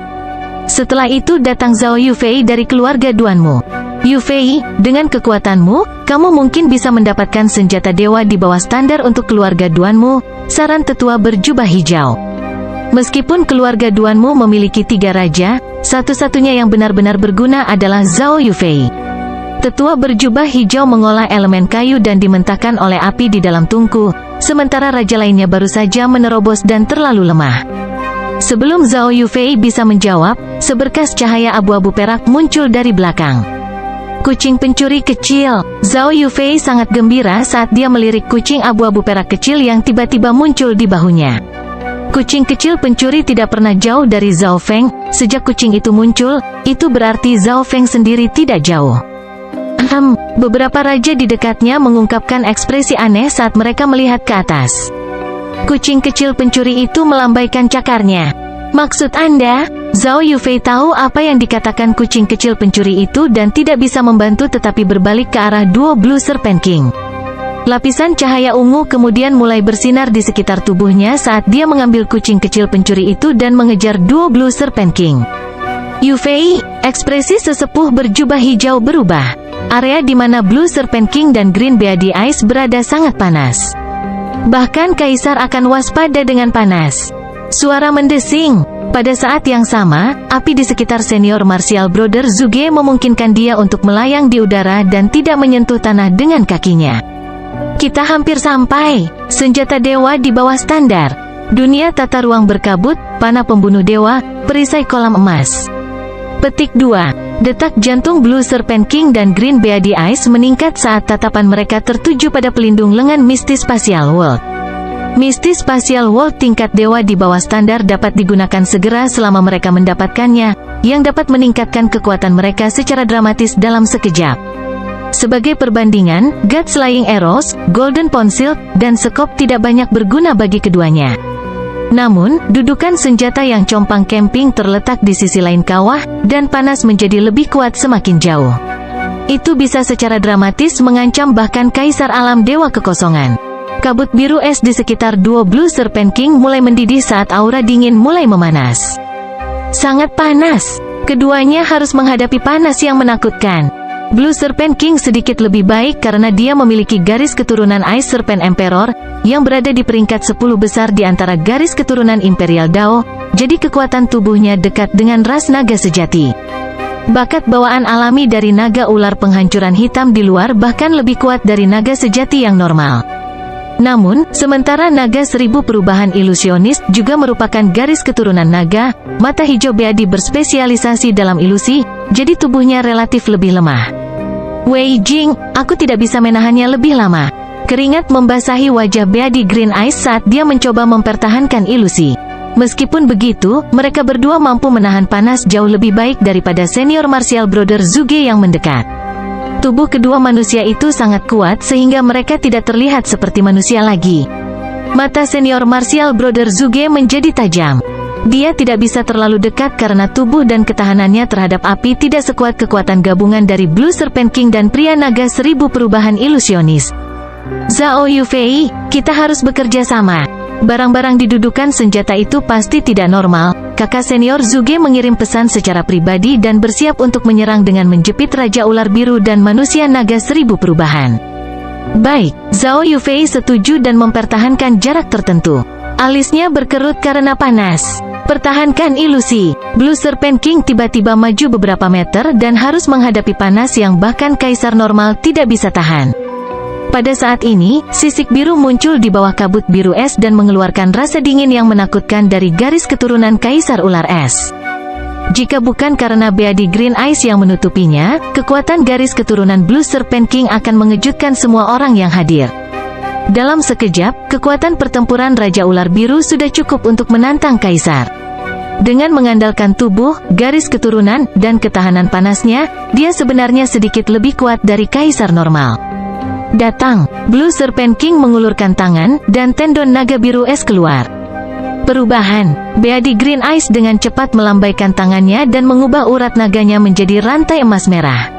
Setelah itu datang Zhao Yufei dari keluarga Duanmu. Yufei, dengan kekuatanmu, kamu mungkin bisa mendapatkan senjata dewa di bawah standar untuk keluarga Duanmu, saran tetua berjubah hijau. Meskipun keluarga Duanmu memiliki 3 raja, satu-satunya yang benar-benar berguna adalah Zhao Yufei. Tetua berjubah hijau mengolah elemen kayu dan dimentahkan oleh api di dalam tungku, sementara raja lainnya baru saja menerobos dan terlalu lemah. Sebelum Zhao Yufei bisa menjawab, seberkas cahaya abu-abu perak muncul dari belakang. Kucing pencuri kecil. Zhao Yufei sangat gembira saat dia melirik kucing abu-abu perak kecil yang tiba-tiba muncul di bahunya. Kucing kecil pencuri tidak pernah jauh dari Zhao Feng. Sejak kucing itu muncul, itu berarti Zhao Feng sendiri tidak jauh. Beberapa raja di dekatnya mengungkapkan ekspresi aneh saat mereka melihat ke atas. Kucing kecil pencuri itu melambaikan cakarnya. Maksud Anda? Zhao Yufei tahu apa yang dikatakan kucing kecil pencuri itu dan tidak bisa membantu tetapi berbalik ke arah duo Blue Serpent King. Lapisan cahaya ungu kemudian mulai bersinar di sekitar tubuhnya saat dia mengambil kucing kecil pencuri itu dan mengejar duo Blue Serpent King. Yufei, ekspresi sesepuh berjubah hijau berubah. Area di mana Blue Serpent King dan Green Beady Eyes berada sangat panas. Bahkan Kaisar akan waspada dengan panas. Suara mendesing. Pada saat yang sama, api di sekitar senior Martial Brother Zhuge memungkinkan dia untuk melayang di udara dan tidak menyentuh tanah dengan kakinya. Kita hampir sampai. Senjata dewa di bawah standar. Dunia tata ruang berkabut, panah pembunuh dewa, perisai kolam emas. Petik 2. Detak jantung Blue Serpent King dan Green Beady Eyes meningkat saat tatapan mereka tertuju pada pelindung lengan Misty Spatial World. Misty Spatial World tingkat dewa di bawah standar dapat digunakan segera selama mereka mendapatkannya, yang dapat meningkatkan kekuatan mereka secara dramatis dalam sekejap. Sebagai perbandingan, God Slaying Arrows, Golden Pawn Shield, dan Sekop tidak banyak berguna bagi keduanya. Namun, dudukan senjata yang compang camping terletak di sisi lain kawah, dan panas menjadi lebih kuat semakin jauh. Itu bisa secara dramatis mengancam bahkan Kaisar Alam Dewa Kekosongan. Kabut biru es di sekitar duo Blue Serpent King mulai mendidih saat aura dingin mulai memanas. Sangat panas. Keduanya harus menghadapi panas yang menakutkan. Blue Serpent King sedikit lebih baik karena dia memiliki garis keturunan Ice Serpent Emperor, yang berada di peringkat 10 besar di antara garis keturunan Imperial Dao, jadi kekuatan tubuhnya dekat dengan ras naga sejati. Bakat bawaan alami dari naga ular penghancuran hitam di luar bahkan lebih kuat dari naga sejati yang normal. Namun, sementara naga 1000 perubahan ilusionis juga merupakan garis keturunan naga, mata hijau Beadi berspesialisasi dalam ilusi, jadi tubuhnya relatif lebih lemah. Wei Jing, aku tidak bisa menahannya lebih lama. Keringat membasahi wajah Beadi Green Eyes saat dia mencoba mempertahankan ilusi. Meskipun begitu, mereka berdua mampu menahan panas jauh lebih baik daripada senior martial brother Zhuge yang mendekat. Tubuh kedua manusia itu sangat kuat sehingga mereka tidak terlihat seperti manusia lagi. Mata senior martial brother Zhuge menjadi tajam. Dia tidak bisa terlalu dekat karena tubuh dan ketahanannya terhadap api tidak sekuat kekuatan gabungan dari Blue Serpent King dan pria naga 1000 perubahan ilusionis. Zhao Yufei, kita harus bekerja sama. Barang-barang didudukan senjata itu pasti tidak normal. Kakak senior Zhuge mengirim pesan secara pribadi dan bersiap untuk menyerang dengan menjepit Raja Ular Biru dan manusia naga 1000 perubahan. Baik, Zhao Yufei setuju dan mempertahankan jarak tertentu. Alisnya berkerut karena panas. Pertahankan ilusi. Blue Serpent King tiba-tiba maju beberapa meter dan harus menghadapi panas yang bahkan kaisar normal tidak bisa tahan. Pada saat ini, sisik biru muncul di bawah kabut biru es dan mengeluarkan rasa dingin yang menakutkan dari garis keturunan Kaisar Ular Es. Jika bukan karena Beadi Green Eyes yang menutupinya, kekuatan garis keturunan Blue Serpent King akan mengejutkan semua orang yang hadir. Dalam sekejap, kekuatan pertempuran Raja Ular Biru sudah cukup untuk menantang Kaisar. Dengan mengandalkan tubuh, garis keturunan, dan ketahanan panasnya, dia sebenarnya sedikit lebih kuat dari Kaisar normal. Datang, Blue Serpent King mengulurkan tangan, dan tendon naga biru es keluar. Perubahan, Beadi Green Eyes dengan cepat melambaikan tangannya dan mengubah urat naganya menjadi rantai emas merah.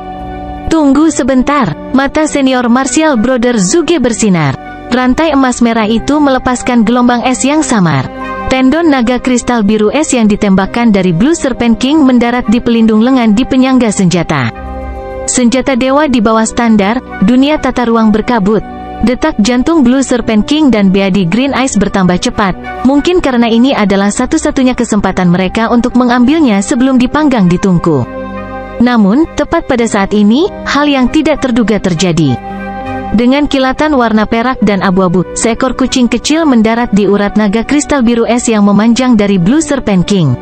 Tunggu sebentar, mata senior martial brother Zhuge bersinar. Rantai emas merah itu melepaskan gelombang es yang samar. Tendon naga kristal biru es yang ditembakkan dari Blue Serpent King mendarat di pelindung lengan di penyangga senjata. Senjata dewa di bawah standar, dunia tata ruang berkabut. Detak jantung Blue Serpent King dan Beadi Green Eyes bertambah cepat, mungkin karena ini adalah satu-satunya kesempatan mereka untuk mengambilnya sebelum dipanggang di tungku. Namun, tepat pada saat ini, hal yang tidak terduga terjadi. Dengan kilatan warna perak dan abu-abu, seekor kucing kecil mendarat di urat naga kristal biru es yang memanjang dari Blue Serpent King.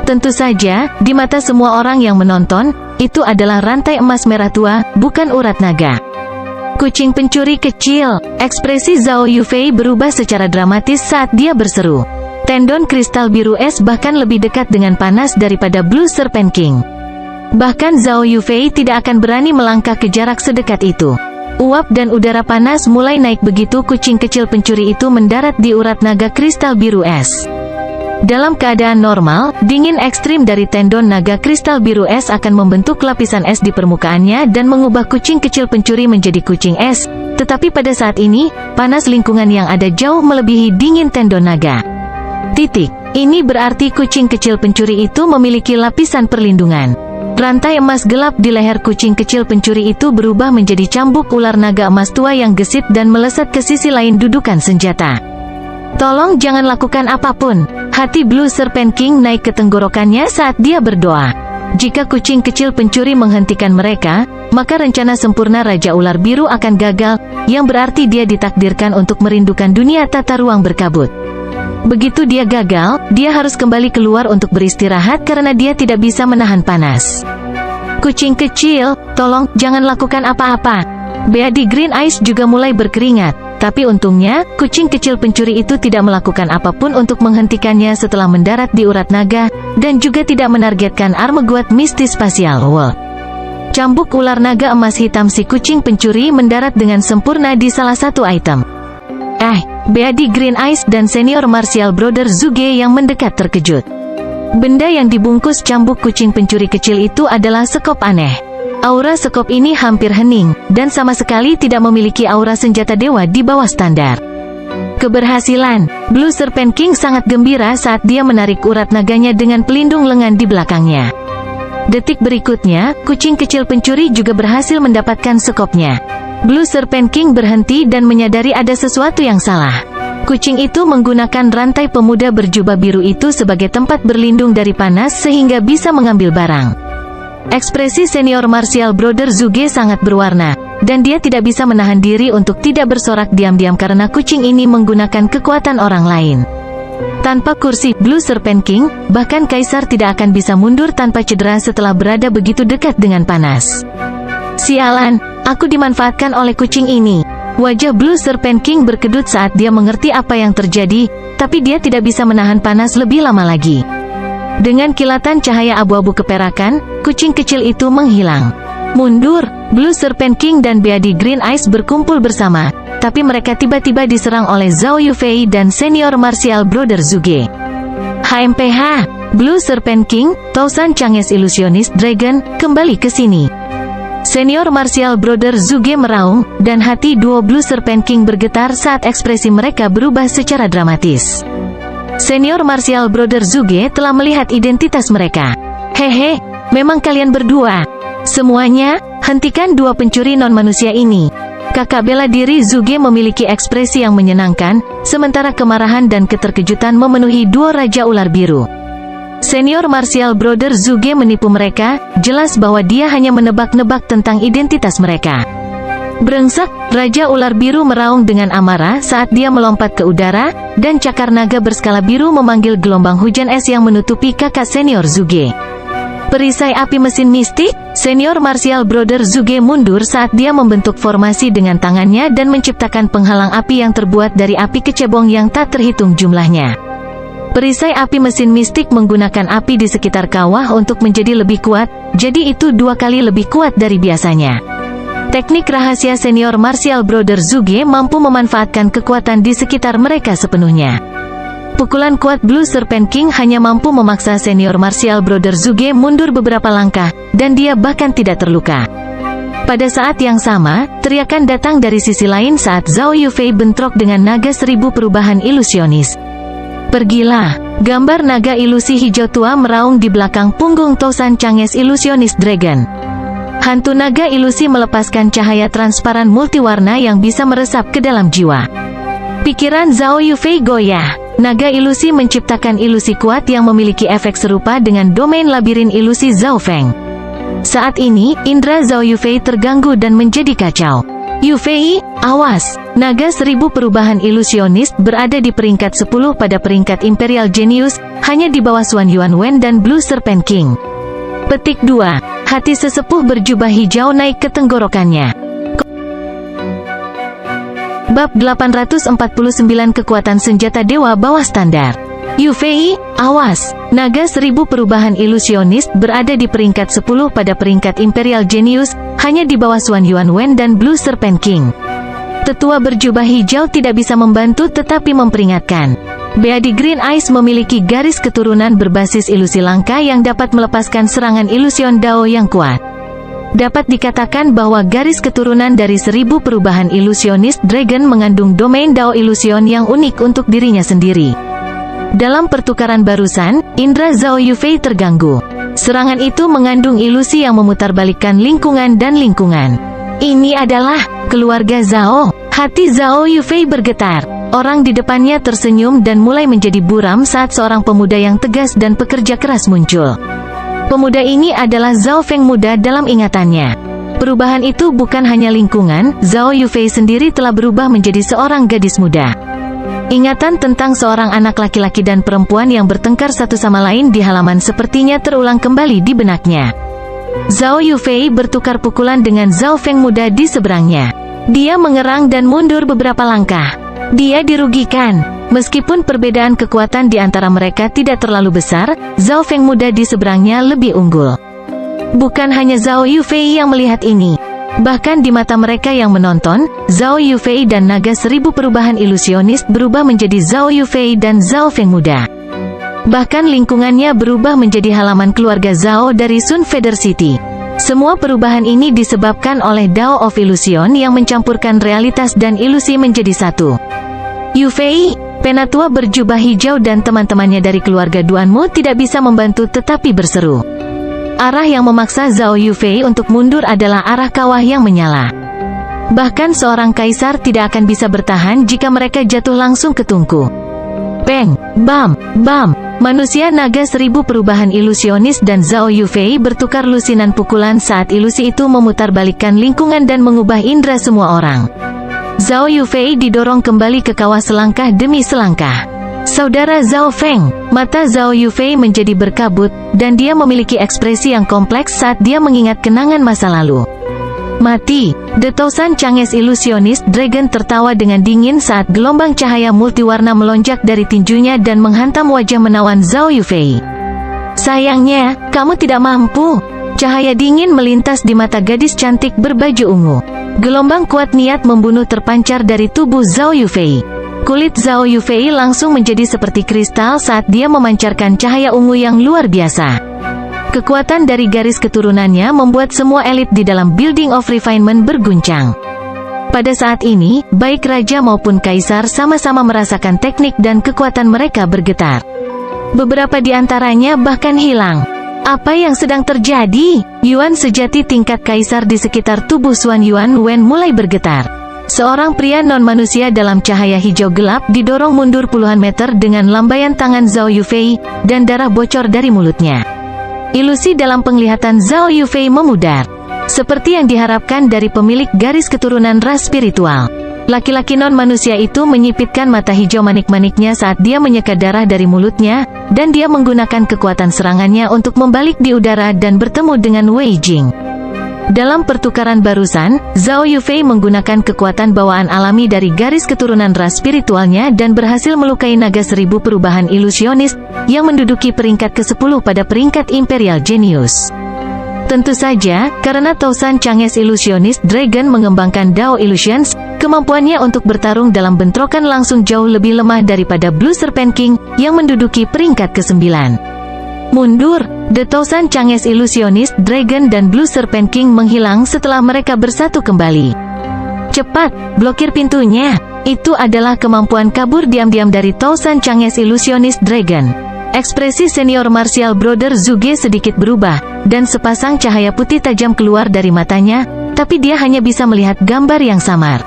Tentu saja, di mata semua orang yang menonton, itu adalah rantai emas merah tua, bukan urat naga. Kucing pencuri kecil, ekspresi Zhao Yufei berubah secara dramatis saat dia berseru. Tendon kristal biru es bahkan lebih dekat dengan panas daripada Blue Serpent King. Bahkan Zhao Yufei tidak akan berani melangkah ke jarak sedekat itu. Uap dan udara panas mulai naik begitu kucing kecil pencuri itu mendarat di urat naga kristal biru es. Dalam keadaan normal, dingin ekstrim dari tendon naga kristal biru es akan membentuk lapisan es di permukaannya dan mengubah kucing kecil pencuri menjadi kucing es. Tetapi pada saat ini, panas lingkungan yang ada jauh melebihi dingin tendon naga. Ini berarti kucing kecil pencuri itu memiliki lapisan perlindungan. Rantai emas gelap di leher kucing kecil pencuri itu berubah menjadi cambuk ular naga emas tua yang gesit dan melesat ke sisi lain dudukan senjata. Tolong jangan lakukan apapun. Hati Blue Serpent King naik ke tenggorokannya saat dia berdoa. Jika kucing kecil pencuri menghentikan mereka, maka rencana sempurna Raja Ular Biru akan gagal, yang berarti dia ditakdirkan untuk merindukan dunia tata ruang berkabut. Begitu dia gagal, dia harus kembali keluar untuk beristirahat karena dia tidak bisa menahan panas. Kucing kecil, tolong jangan lakukan apa-apa. Beadi Green Eyes juga mulai berkeringat. Tapi untungnya, kucing kecil pencuri itu tidak melakukan apapun untuk menghentikannya setelah mendarat di urat naga, dan juga tidak menargetkan Armaguard Misty Spatial World. Cambuk ular naga emas hitam si kucing pencuri mendarat dengan sempurna di salah satu item. Beadi Green Eyes dan senior martial brother Zhuge yang mendekat terkejut. Benda yang dibungkus cambuk kucing pencuri kecil itu adalah sekop aneh. Aura sekop ini hampir hening, dan sama sekali tidak memiliki aura senjata dewa di bawah standar. Keberhasilan, Blue Serpent King sangat gembira saat dia menarik urat naganya dengan pelindung lengan di belakangnya. Detik berikutnya, kucing kecil pencuri juga berhasil mendapatkan sekopnya. Blue Serpent King berhenti dan menyadari ada sesuatu yang salah. Kucing itu menggunakan rantai pemuda berjubah biru itu sebagai tempat berlindung dari panas sehingga bisa mengambil barang. Ekspresi senior martial brother Zuge sangat berwarna, dan dia tidak bisa menahan diri untuk tidak bersorak diam-diam karena kucing ini menggunakan kekuatan orang lain. Tanpa kursi Blue Serpent King, bahkan Kaisar tidak akan bisa mundur tanpa cedera setelah berada begitu dekat dengan panas. Sialan, aku dimanfaatkan oleh kucing ini. Wajah Blue Serpent King berkedut saat dia mengerti apa yang terjadi, tapi dia tidak bisa menahan panas lebih lama lagi. Dengan kilatan cahaya abu-abu keperakan, kucing kecil itu menghilang. Mundur, Blue Serpent King dan Beady Green Eyes berkumpul bersama, tapi mereka tiba-tiba diserang oleh Zhao Yufei dan senior martial brother Zuge. HMPH, Blue Serpent King, Thousand Changes Illusionist Dragon, kembali ke sini. Senior martial brother Zuge meraung, dan hati duo Blue Serpent King bergetar saat ekspresi mereka berubah secara dramatis. Senior martial brother Zuge telah melihat identitas mereka. Hehe, memang kalian berdua. Semuanya, hentikan dua pencuri non-manusia ini. Kakak bela diri Zuge memiliki ekspresi yang menyenangkan, sementara kemarahan dan keterkejutan memenuhi duo Raja Ular Biru. Senior martial brother Zuge menipu mereka, jelas bahwa dia hanya menebak-nebak tentang identitas mereka. Brengsek, Raja Ular Biru meraung dengan amarah saat dia melompat ke udara, dan cakar naga berskala biru memanggil gelombang hujan es yang menutupi kakak senior Zuge. Perisai api mesin mistik, senior martial brother Zuge mundur saat dia membentuk formasi dengan tangannya dan menciptakan penghalang api yang terbuat dari api kecebong yang tak terhitung jumlahnya. Perisai api mesin mistik menggunakan api di sekitar kawah untuk menjadi lebih kuat, jadi itu 2 kali lebih kuat dari biasanya. Teknik rahasia senior martial brother Zuge mampu memanfaatkan kekuatan di sekitar mereka sepenuhnya. Pukulan kuat Blue Serpent King hanya mampu memaksa senior martial brother Zuge mundur beberapa langkah, dan dia bahkan tidak terluka. Pada saat yang sama, teriakan datang dari sisi lain saat Zhao Yufei bentrok dengan naga 1000 perubahan ilusionis. Pergilah, gambar naga ilusi hijau tua meraung di belakang punggung Thousand Changes Illusionist Dragon. Hantu naga ilusi melepaskan cahaya transparan multiwarna yang bisa meresap ke dalam jiwa. Pikiran Zhao Yufei goyah. Naga ilusi menciptakan ilusi kuat yang memiliki efek serupa dengan domain labirin ilusi Zhao Feng. Saat ini, indera Zhao Yufei terganggu dan menjadi kacau. Yufei, awas! Naga 1000 perubahan ilusionis berada di peringkat 10 pada peringkat Imperial Genius, hanya di bawah Xuan Yuanwen dan Blue Serpent King. Petik 2. Hati sesepuh berjubah hijau naik ke tenggorokannya. Bab 849 Kekuatan Senjata Dewa Bawah Standar. Yufei, awas! Naga 1000 perubahan ilusionis berada di peringkat 10 pada peringkat Imperial Genius, hanya di bawah Xuan Yuanwen dan Blue Serpent King. Tetua berjubah hijau tidak bisa membantu tetapi memperingatkan. Beady Green Eyes memiliki garis keturunan berbasis ilusi langka yang dapat melepaskan serangan ilusion Dao yang kuat. Dapat dikatakan bahwa garis keturunan dari 1000 perubahan ilusionis Dragon mengandung domain Dao ilusion yang unik untuk dirinya sendiri. Dalam pertukaran barusan, indera Zhao Yufei terganggu. Serangan itu mengandung ilusi yang memutarbalikkan lingkungan dan lingkungan. Ini adalah keluarga Zhao. Hati Zhao Yufei bergetar. Orang di depannya tersenyum dan mulai menjadi buram saat seorang pemuda yang tegas dan pekerja keras muncul. Pemuda ini adalah Zhao Feng muda dalam ingatannya. Perubahan itu bukan hanya lingkungan, Zhao Yufei sendiri telah berubah menjadi seorang gadis muda. Ingatan tentang seorang anak laki-laki dan perempuan yang bertengkar satu sama lain di halaman sepertinya terulang kembali di benaknya. Zhao Yufei bertukar pukulan dengan Zhao Feng muda di seberangnya. Dia mengerang dan mundur beberapa langkah. Dia dirugikan. Meskipun perbedaan kekuatan di antara mereka tidak terlalu besar, Zhao Feng muda di seberangnya lebih unggul. Bukan hanya Zhao Yufei yang melihat ini. Bahkan di mata mereka yang menonton, Zhao Yufei dan naga 1000 perubahan ilusionis berubah menjadi Zhao Yufei dan Zhao Feng muda. Bahkan lingkungannya berubah menjadi halaman keluarga Zhao dari Sun Feather City. Semua perubahan ini disebabkan oleh Dao of Illusion yang mencampurkan realitas dan ilusi menjadi satu. Yufei, penatua berjubah hijau dan teman-temannya dari keluarga Duanmu tidak bisa membantu tetapi berseru. Arah yang memaksa Zhao Yufei untuk mundur adalah arah kawah yang menyala. Bahkan seorang kaisar tidak akan bisa bertahan jika mereka jatuh langsung ke tungku. Bang, bam, bam. Manusia naga 1000 perubahan ilusionis dan Zhao Yufei bertukar lusinan pukulan saat ilusi itu memutarbalikkan lingkungan dan mengubah indera semua orang. Zhao Yufei didorong kembali ke kawah selangkah demi selangkah. Saudara Zhao Feng, mata Zhao Yufei menjadi berkabut, dan dia memiliki ekspresi yang kompleks saat dia mengingat kenangan masa lalu. Mati, The Thousand Changes Illusionist Dragon tertawa dengan dingin saat gelombang cahaya multiwarna melonjak dari tinjunya dan menghantam wajah menawan Zhao Yufei. Sayangnya, kamu tidak mampu. Cahaya dingin melintas di mata gadis cantik berbaju ungu. Gelombang kuat niat membunuh terpancar dari tubuh Zhao Yufei. Kulit Zhao Yufei langsung menjadi seperti kristal saat dia memancarkan cahaya ungu yang luar biasa. Kekuatan dari garis keturunannya membuat semua elit di dalam Building of Refinement berguncang. Pada saat ini, baik raja maupun kaisar sama-sama merasakan teknik dan kekuatan mereka bergetar. Beberapa di antaranya bahkan hilang. Apa yang sedang terjadi? Yuan sejati tingkat kaisar di sekitar tubuh Xuan Yuan Wen mulai bergetar. Seorang pria non-manusia dalam cahaya hijau gelap didorong mundur puluhan meter dengan lambaian tangan Zhao Yufei, dan darah bocor dari mulutnya. Ilusi dalam penglihatan Zhao Yufei memudar. Seperti yang diharapkan dari pemilik garis keturunan ras spiritual. Laki-laki non-manusia itu menyipitkan mata hijau manik-maniknya saat dia menyeka darah dari mulutnya, dan dia menggunakan kekuatan serangannya untuk membalik di udara dan bertemu dengan Wei Jing. Dalam pertukaran barusan, Zhao Yufei menggunakan kekuatan bawaan alami dari garis keturunan ras spiritualnya dan berhasil melukai naga 1000 perubahan ilusionis, yang menduduki peringkat ke-10 pada peringkat Imperial Genius. Tentu saja, karena Thousand Changes Illusionist Dragon mengembangkan Dao Illusions, kemampuannya untuk bertarung dalam bentrokan langsung jauh lebih lemah daripada Blue Serpent King, yang menduduki peringkat ke-9. Mundur, The Thousand Changes Illusionist Dragon dan Blue Serpent King menghilang setelah mereka bersatu kembali. Cepat, blokir pintunya. Itu adalah kemampuan kabur diam-diam dari Thousand Changes Illusionist Dragon. Ekspresi senior martial brother Zhuge sedikit berubah, dan sepasang cahaya putih tajam keluar dari matanya, tapi dia hanya bisa melihat gambar yang samar.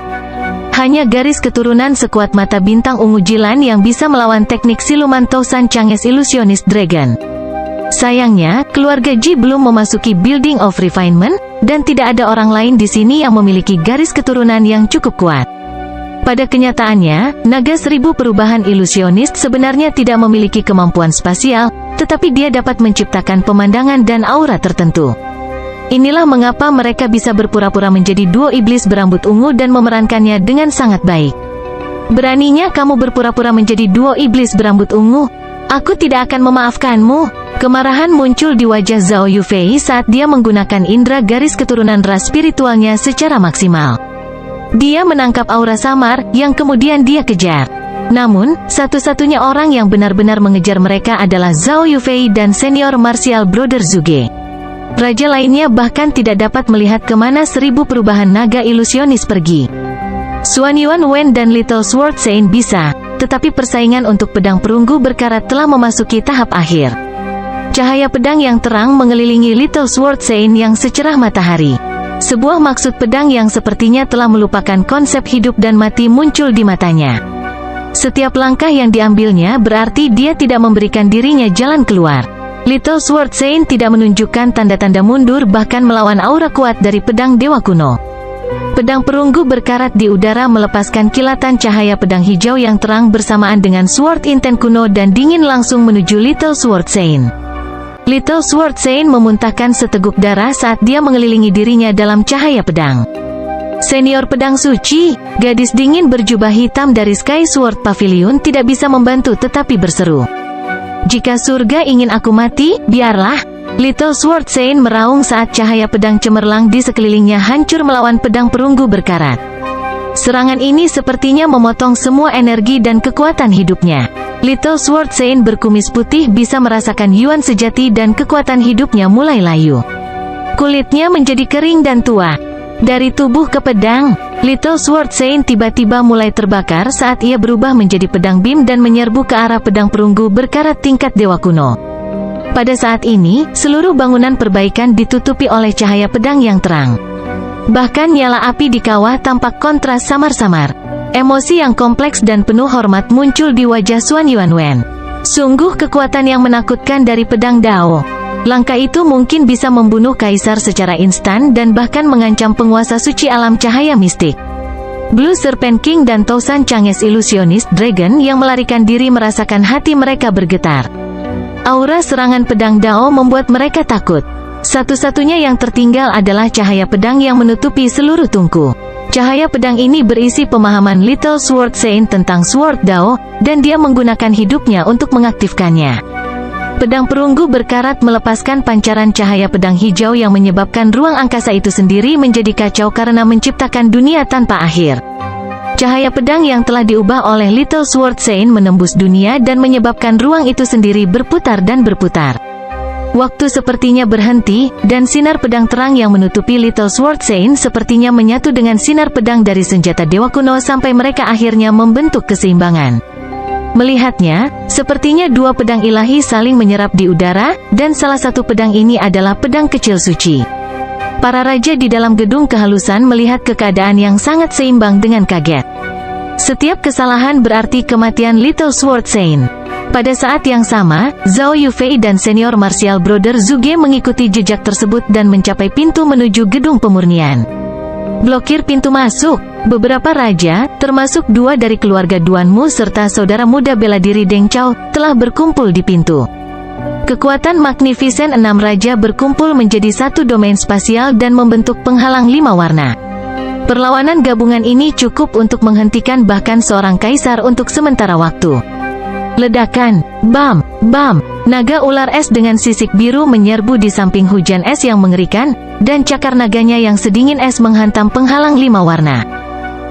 Hanya garis keturunan sekuat mata bintang ungu Jilan yang bisa melawan teknik siluman Thousand Changes Illusionist Dragon. Sayangnya, keluarga Ji belum memasuki Building of Refinement, dan tidak ada orang lain di sini yang memiliki garis keturunan yang cukup kuat. Pada kenyataannya, naga 1000 perubahan ilusionis sebenarnya tidak memiliki kemampuan spasial, tetapi dia dapat menciptakan pemandangan dan aura tertentu. Inilah mengapa mereka bisa berpura-pura menjadi duo iblis berambut ungu dan memerankannya dengan sangat baik. Beraninya kamu berpura-pura menjadi duo iblis berambut ungu? Aku tidak akan memaafkanmu. Kemarahan muncul di wajah Zhao Yufei saat dia menggunakan indera garis keturunan ras spiritualnya secara maksimal. Dia menangkap aura samar, yang kemudian dia kejar. Namun, satu-satunya orang yang benar-benar mengejar mereka adalah Zhao Yufei dan senior martial brother Zhuge. Raja lainnya bahkan tidak dapat melihat kemana 1000 perubahan naga ilusionis pergi. Xuan Yuan Wen dan Little Sword Saint bisa, tetapi persaingan untuk pedang perunggu berkarat telah memasuki tahap akhir. Cahaya pedang yang terang mengelilingi Little Sword Saint yang secerah matahari. Sebuah maksud pedang yang sepertinya telah melupakan konsep hidup dan mati muncul di matanya. Setiap langkah yang diambilnya berarti dia tidak memberikan dirinya jalan keluar. Little Sword Saint tidak menunjukkan tanda-tanda mundur bahkan melawan aura kuat dari pedang dewa kuno. Pedang perunggu berkarat di udara melepaskan kilatan cahaya pedang hijau yang terang bersamaan dengan Sword Intent kuno dan dingin langsung menuju Little Sword Saint. Little Sword Saint memuntahkan seteguk darah saat dia mengelilingi dirinya dalam cahaya pedang. Senior pedang suci, gadis dingin berjubah hitam dari Sky Sword Pavilion tidak bisa membantu tetapi berseru. Jika surga ingin aku mati, biarlah. Little Sword Saint meraung saat cahaya pedang cemerlang di sekelilingnya hancur melawan pedang perunggu berkarat. Serangan ini sepertinya memotong semua energi dan kekuatan hidupnya. Little Sword Saint berkumis putih bisa merasakan Yuan sejati dan kekuatan hidupnya mulai layu. Kulitnya menjadi kering dan tua. Dari tubuh ke pedang, Little Sword Saint tiba-tiba mulai terbakar saat ia berubah menjadi pedang bim dan menyerbu ke arah pedang perunggu berkarat tingkat dewa kuno. Pada saat ini, seluruh bangunan perbaikan ditutupi oleh cahaya pedang yang terang. Bahkan nyala api di kawah tampak kontras samar-samar. Emosi yang kompleks dan penuh hormat muncul di wajah Xuan Yuanwen. Sungguh kekuatan yang menakutkan dari pedang Dao. Langkah itu mungkin bisa membunuh kaisar secara instan dan bahkan mengancam penguasa suci alam cahaya mistik. Blue Serpent King dan Tousan Changes Illusionist Dragon yang melarikan diri merasakan hati mereka bergetar. Aura serangan pedang Dao membuat mereka takut. Satu-satunya yang tertinggal adalah cahaya pedang yang menutupi seluruh tungku. Cahaya pedang ini berisi pemahaman Little Sword Saint tentang Sword Dao, dan dia menggunakan hidupnya untuk mengaktifkannya. Pedang perunggu berkarat melepaskan pancaran cahaya pedang hijau yang menyebabkan ruang angkasa itu sendiri menjadi kacau karena menciptakan dunia tanpa akhir. Cahaya pedang yang telah diubah oleh Little Sword Saint menembus dunia dan menyebabkan ruang itu sendiri berputar dan berputar. Waktu sepertinya berhenti, dan sinar pedang terang yang menutupi Little Sword Saint sepertinya menyatu dengan sinar pedang dari senjata dewa kuno sampai mereka akhirnya membentuk keseimbangan. Melihatnya, sepertinya dua pedang ilahi saling menyerap di udara, dan salah satu pedang ini adalah pedang kecil suci. Para raja di dalam gedung kehalusan melihat keadaan yang sangat seimbang dengan kaget. Setiap kesalahan berarti kematian Little Sword Saint. Pada saat yang sama, Zhao Yufei dan senior martial brother Zhuge mengikuti jejak tersebut dan mencapai pintu menuju gedung pemurnian. Blokir pintu masuk. Beberapa raja, termasuk dua dari keluarga Duanmu serta saudara muda bela diri Deng Chao, telah berkumpul di pintu. Kekuatan Magnificent 6 raja berkumpul menjadi satu domain spasial dan membentuk penghalang 5 warna. Perlawanan gabungan ini cukup untuk menghentikan bahkan seorang kaisar untuk sementara waktu. Ledakan, bam, bam, naga ular es dengan sisik biru menyerbu di samping hujan es yang mengerikan, dan cakar naganya yang sedingin es menghantam penghalang 5 warna.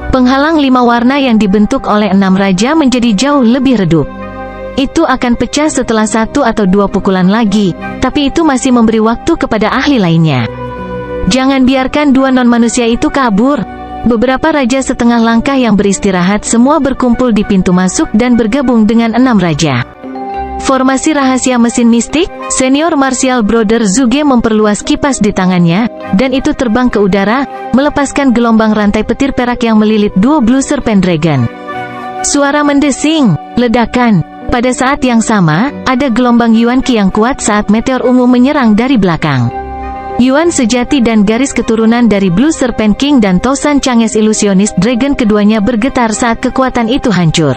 Penghalang 5 warna yang dibentuk oleh 6 raja menjadi jauh lebih redup. Itu akan pecah setelah 1 atau 2 pukulan lagi, tapi itu masih memberi waktu kepada ahli lainnya. Jangan biarkan dua non-manusia itu kabur. Beberapa raja setengah langkah yang beristirahat semua berkumpul di pintu masuk dan bergabung dengan 6 raja. Formasi rahasia mesin mistik, senior martial brother Zhuge memperluas kipas di tangannya, dan itu terbang ke udara, melepaskan gelombang rantai petir perak yang melilit dua Blue Serpent Dragon. Suara mendesing, ledakan. Pada saat yang sama, ada gelombang Yuan Qi yang kuat saat meteor ungu menyerang dari belakang. Yuan sejati dan garis keturunan dari Blue Serpent King dan Tousan Changes Illusionist Dragon keduanya bergetar saat kekuatan itu hancur.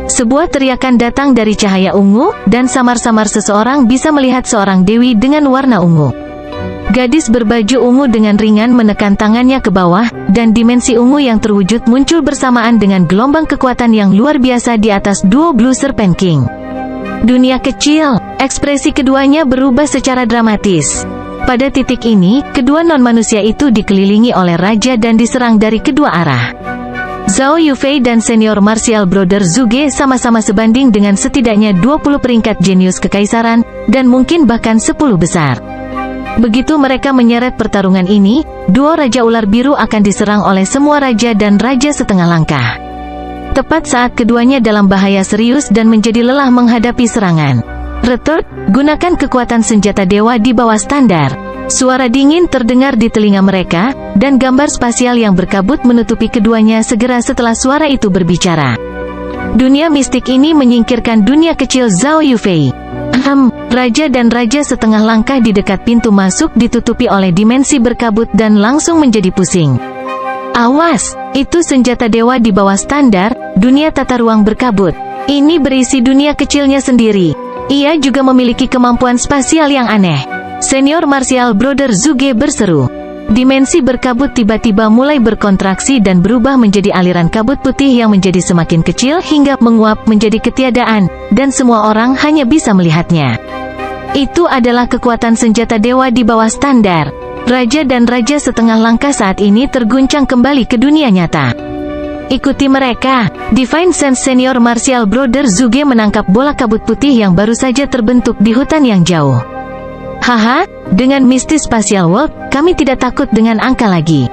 Sebuah teriakan datang dari cahaya ungu, dan samar-samar seseorang bisa melihat seorang dewi dengan warna ungu. Gadis berbaju ungu dengan ringan menekan tangannya ke bawah, dan dimensi ungu yang terwujud muncul bersamaan dengan gelombang kekuatan yang luar biasa di atas dua Blue Serpent King. Dunia kecil, ekspresi keduanya berubah secara dramatis. Pada titik ini, kedua non-manusia itu dikelilingi oleh raja dan diserang dari kedua arah. Zhao Yufei dan senior martial brother Zhuge sama-sama sebanding dengan setidaknya 20 peringkat jenius kekaisaran, dan mungkin bahkan 10 besar. Begitu mereka menyeret pertarungan ini, duo Raja Ular Biru akan diserang oleh semua raja dan raja setengah langkah. Tepat saat keduanya dalam bahaya serius dan menjadi lelah menghadapi serangan. Retort, gunakan kekuatan senjata dewa di bawah standar. Suara dingin terdengar di telinga mereka, dan gambar spasial yang berkabut menutupi keduanya segera setelah suara itu berbicara. Dunia mistik ini menyingkirkan dunia kecil Zhao Yufei. Raja dan raja setengah langkah di dekat pintu masuk ditutupi oleh dimensi berkabut dan langsung menjadi pusing. Awas, itu senjata dewa di bawah standar, dunia tata ruang berkabut. Ini berisi dunia kecilnya sendiri. Ia juga memiliki kemampuan spasial yang aneh. Senior martial brother Zhuge berseru. Dimensi berkabut tiba-tiba mulai berkontraksi dan berubah menjadi aliran kabut putih yang menjadi semakin kecil hingga menguap menjadi ketiadaan, dan semua orang hanya bisa melihatnya. Itu adalah kekuatan senjata dewa di bawah standar. Raja dan raja setengah langkah saat ini terguncang kembali ke dunia nyata. Ikuti mereka. Divine Sense senior martial brother Zhuge menangkap bola kabut putih yang baru saja terbentuk di hutan yang jauh. Haha, dengan mistis spatial world, kami tidak takut dengan angka lagi.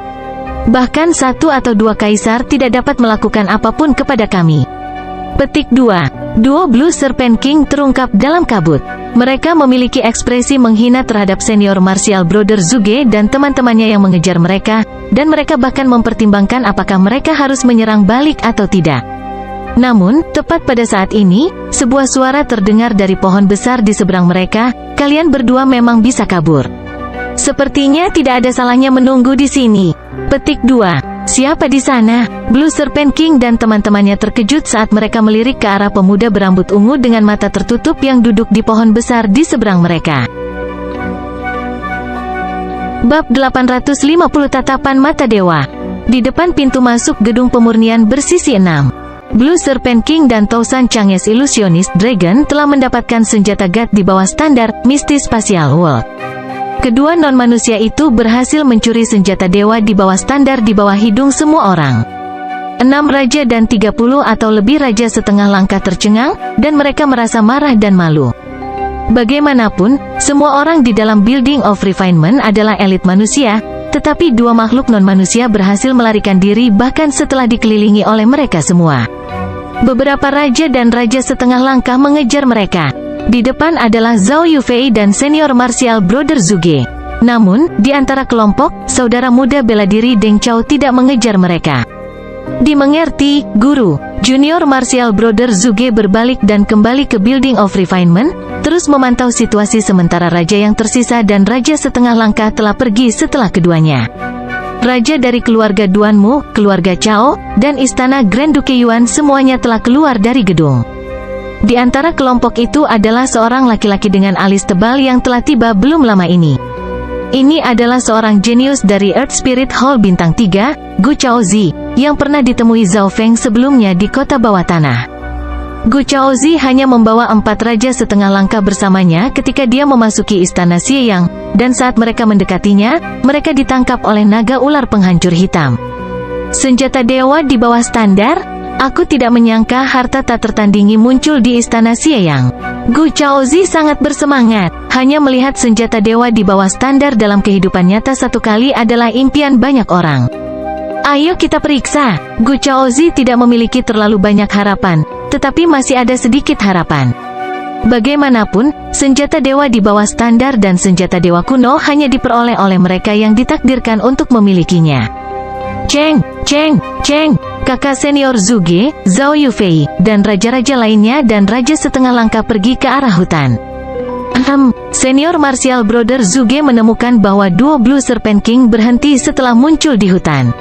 Bahkan 1 atau 2 kaisar tidak dapat melakukan apapun kepada kami. Petik 2. Duo Blue Serpent King terungkap dalam kabut. Mereka memiliki ekspresi menghina terhadap senior martial brother Zuge dan teman-temannya yang mengejar mereka, dan mereka bahkan mempertimbangkan apakah mereka harus menyerang balik atau tidak. Namun, tepat pada saat ini, sebuah suara terdengar dari pohon besar di seberang mereka. Kalian berdua memang bisa kabur. Sepertinya tidak ada salahnya menunggu di sini. Petik 2. Siapa di sana? Blue Serpent King dan teman-temannya terkejut saat mereka melirik ke arah pemuda berambut ungu dengan mata tertutup yang duduk di pohon besar di seberang mereka. Bab 850 Tatapan Mata Dewa. Di depan pintu masuk gedung pemurnian bersisi 6. Blue Serpent King dan Tousan Chang'es Illusionist Dragon telah mendapatkan senjata God di bawah standar Misty Spatial World. Kedua non-manusia itu berhasil mencuri senjata dewa di bawah standar di bawah hidung semua orang. 6 raja dan 30 atau lebih raja setengah langkah tercengang, dan mereka merasa marah dan malu. Bagaimanapun, semua orang di dalam Building of Refinement adalah elit manusia, tetapi dua makhluk non-manusia berhasil melarikan diri bahkan setelah dikelilingi oleh mereka semua. Beberapa raja dan raja setengah langkah mengejar mereka. Di depan adalah Zhao Yufei dan senior martial brother Zuge. Namun, di antara kelompok, saudara muda bela diri Deng Chao tidak mengejar mereka. Dimengerti, Guru. Junior martial brother Zuge berbalik dan kembali ke Building of Refinement, terus memantau situasi sementara raja yang tersisa dan raja setengah langkah telah pergi setelah keduanya. Raja dari keluarga Duanmu, keluarga Chao, dan istana Grand Duke Yuan semuanya telah keluar dari gedung. Di antara kelompok itu adalah seorang laki-laki dengan alis tebal yang telah tiba belum lama ini. Ini adalah seorang jenius dari Earth Spirit Hall Bintang 3, Gu Chaozi, yang pernah ditemui Zhao Feng sebelumnya di kota bawah tanah. Gu Chaozi hanya membawa 4 raja setengah langkah bersamanya ketika dia memasuki istana Xieyang, dan saat mereka mendekatinya, mereka ditangkap oleh naga ular penghancur hitam. Senjata dewa di bawah standar? Aku tidak menyangka harta tak tertandingi muncul di istana Xieyang. Gu Chaozi sangat bersemangat. Hanya melihat senjata dewa di bawah standar dalam kehidupan nyata satu kali adalah impian banyak orang. Ayo kita periksa. Gu Chaozi tidak memiliki terlalu banyak harapan, tetapi masih ada sedikit harapan. Bagaimanapun, senjata dewa di bawah standar dan senjata dewa kuno hanya diperoleh oleh mereka yang ditakdirkan untuk memilikinya. Cheng, kakak senior Zuge, Zhao Yufei, dan raja-raja lainnya dan raja setengah langkah pergi ke arah hutan. Senior martial brother Zuge menemukan bahwa duo Blue Serpent King berhenti setelah muncul di hutan.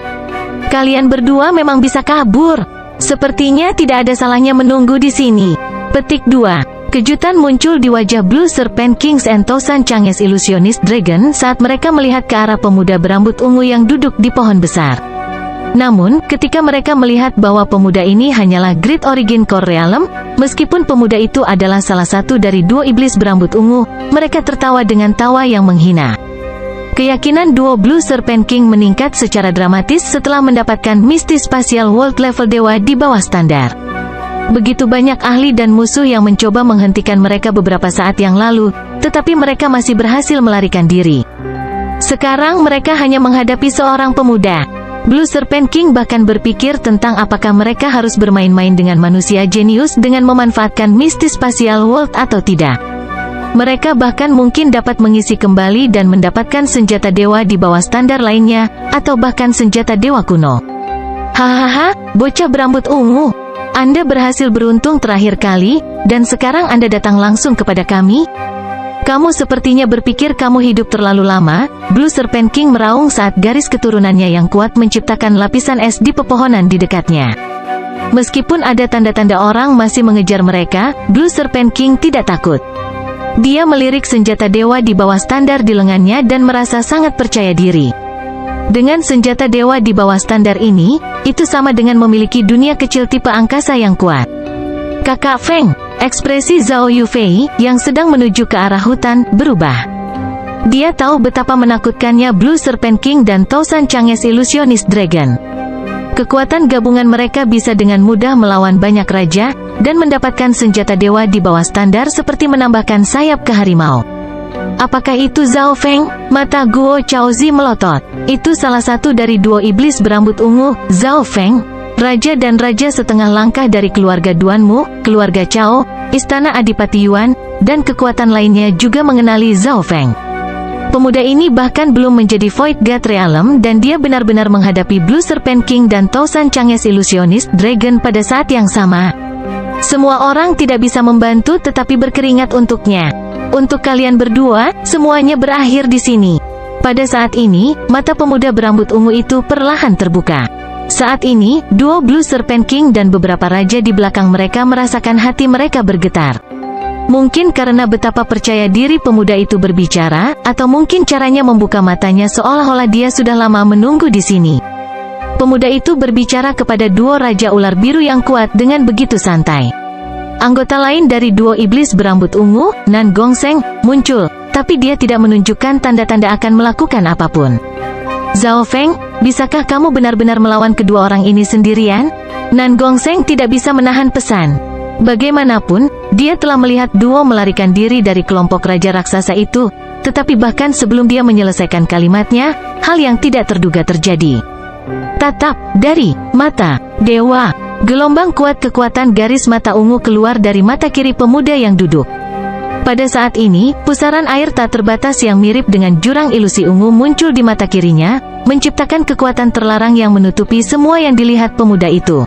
Kalian berdua memang bisa kabur. Sepertinya tidak ada salahnya menunggu di sini. Petik 2. Kejutan muncul di wajah Blue Serpent Kings and Tousan Chang'es Illusionist Dragon saat mereka melihat ke arah pemuda berambut ungu yang duduk di pohon besar. Namun, ketika mereka melihat bahwa pemuda ini hanyalah Great Origin Core Realm, meskipun pemuda itu adalah salah satu dari duo iblis berambut ungu, mereka tertawa dengan tawa yang menghina. Keyakinan duo Blue Serpent King meningkat secara dramatis setelah mendapatkan Misty Spatial World level dewa di bawah standar. Begitu banyak ahli dan musuh yang mencoba menghentikan mereka beberapa saat yang lalu, tetapi mereka masih berhasil melarikan diri. Sekarang mereka hanya menghadapi seorang pemuda. Blue Serpent King bahkan berpikir tentang apakah mereka harus bermain-main dengan manusia jenius dengan memanfaatkan Misty Spatial World atau tidak. Mereka bahkan mungkin dapat mengisi kembali dan mendapatkan senjata dewa di bawah standar lainnya, atau bahkan senjata dewa kuno. Hahaha, bocah berambut ungu. Anda berhasil beruntung terakhir kali, dan sekarang Anda datang langsung kepada kami? Kamu sepertinya berpikir kamu hidup terlalu lama. Blue Serpent King meraung saat garis keturunannya yang kuat menciptakan lapisan es di pepohonan di dekatnya. Meskipun ada tanda-tanda orang masih mengejar mereka, Blue Serpent King tidak takut. Dia melirik senjata dewa di bawah standar di lengannya dan merasa sangat percaya diri. Dengan senjata dewa di bawah standar ini, itu sama dengan memiliki dunia kecil tipe angkasa yang kuat. Kakak Feng. Ekspresi Zhao Yufei, yang sedang menuju ke arah hutan, berubah. Dia tahu betapa menakutkannya Blue Serpent King dan Tousan Chang'es Illusionist Dragon. Kekuatan gabungan mereka bisa dengan mudah melawan banyak raja, dan mendapatkan senjata dewa di bawah standar seperti menambahkan sayap ke harimau. Apakah itu Zhao Feng? Mata Guo Chaozi melotot. Itu salah satu dari duo iblis berambut ungu, Zhao Feng. Raja dan raja setengah langkah dari keluarga Duanmu, keluarga Cao, istana Adipati Yuan, dan kekuatan lainnya juga mengenali Zhao Feng. Pemuda ini bahkan belum menjadi Void God Realm dan dia benar-benar menghadapi Blue Serpent King dan Tousan Changes Illusionist Dragon pada saat yang sama. Semua orang tidak bisa membantu tetapi berkeringat untuknya. Untuk kalian berdua, semuanya berakhir di sini. Pada saat ini, mata pemuda berambut ungu itu perlahan terbuka. Saat ini, duo Blue Serpent King dan beberapa raja di belakang mereka merasakan hati mereka bergetar. Mungkin karena betapa percaya diri pemuda itu berbicara, atau mungkin caranya membuka matanya seolah-olah dia sudah lama menunggu di sini. Pemuda itu berbicara kepada duo Raja Ular Biru yang kuat dengan begitu santai. Anggota lain dari duo iblis berambut ungu, Nan Gongseng, muncul, tapi dia tidak menunjukkan tanda-tanda akan melakukan apapun. Zhao Feng, bisakah kamu benar-benar melawan kedua orang ini sendirian? Nan Gongseng tidak bisa menahan pesan. Bagaimanapun, dia telah melihat duo melarikan diri dari kelompok raja raksasa itu, tetapi bahkan sebelum dia menyelesaikan kalimatnya, hal yang tidak terduga terjadi. Tatap dari mata dewa. Gelombang kuat kekuatan garis mata ungu keluar dari mata kiri pemuda yang duduk. Pada saat ini, pusaran air tak terbatas yang mirip dengan jurang ilusi ungu muncul di mata kirinya, menciptakan kekuatan terlarang yang menutupi semua yang dilihat pemuda itu.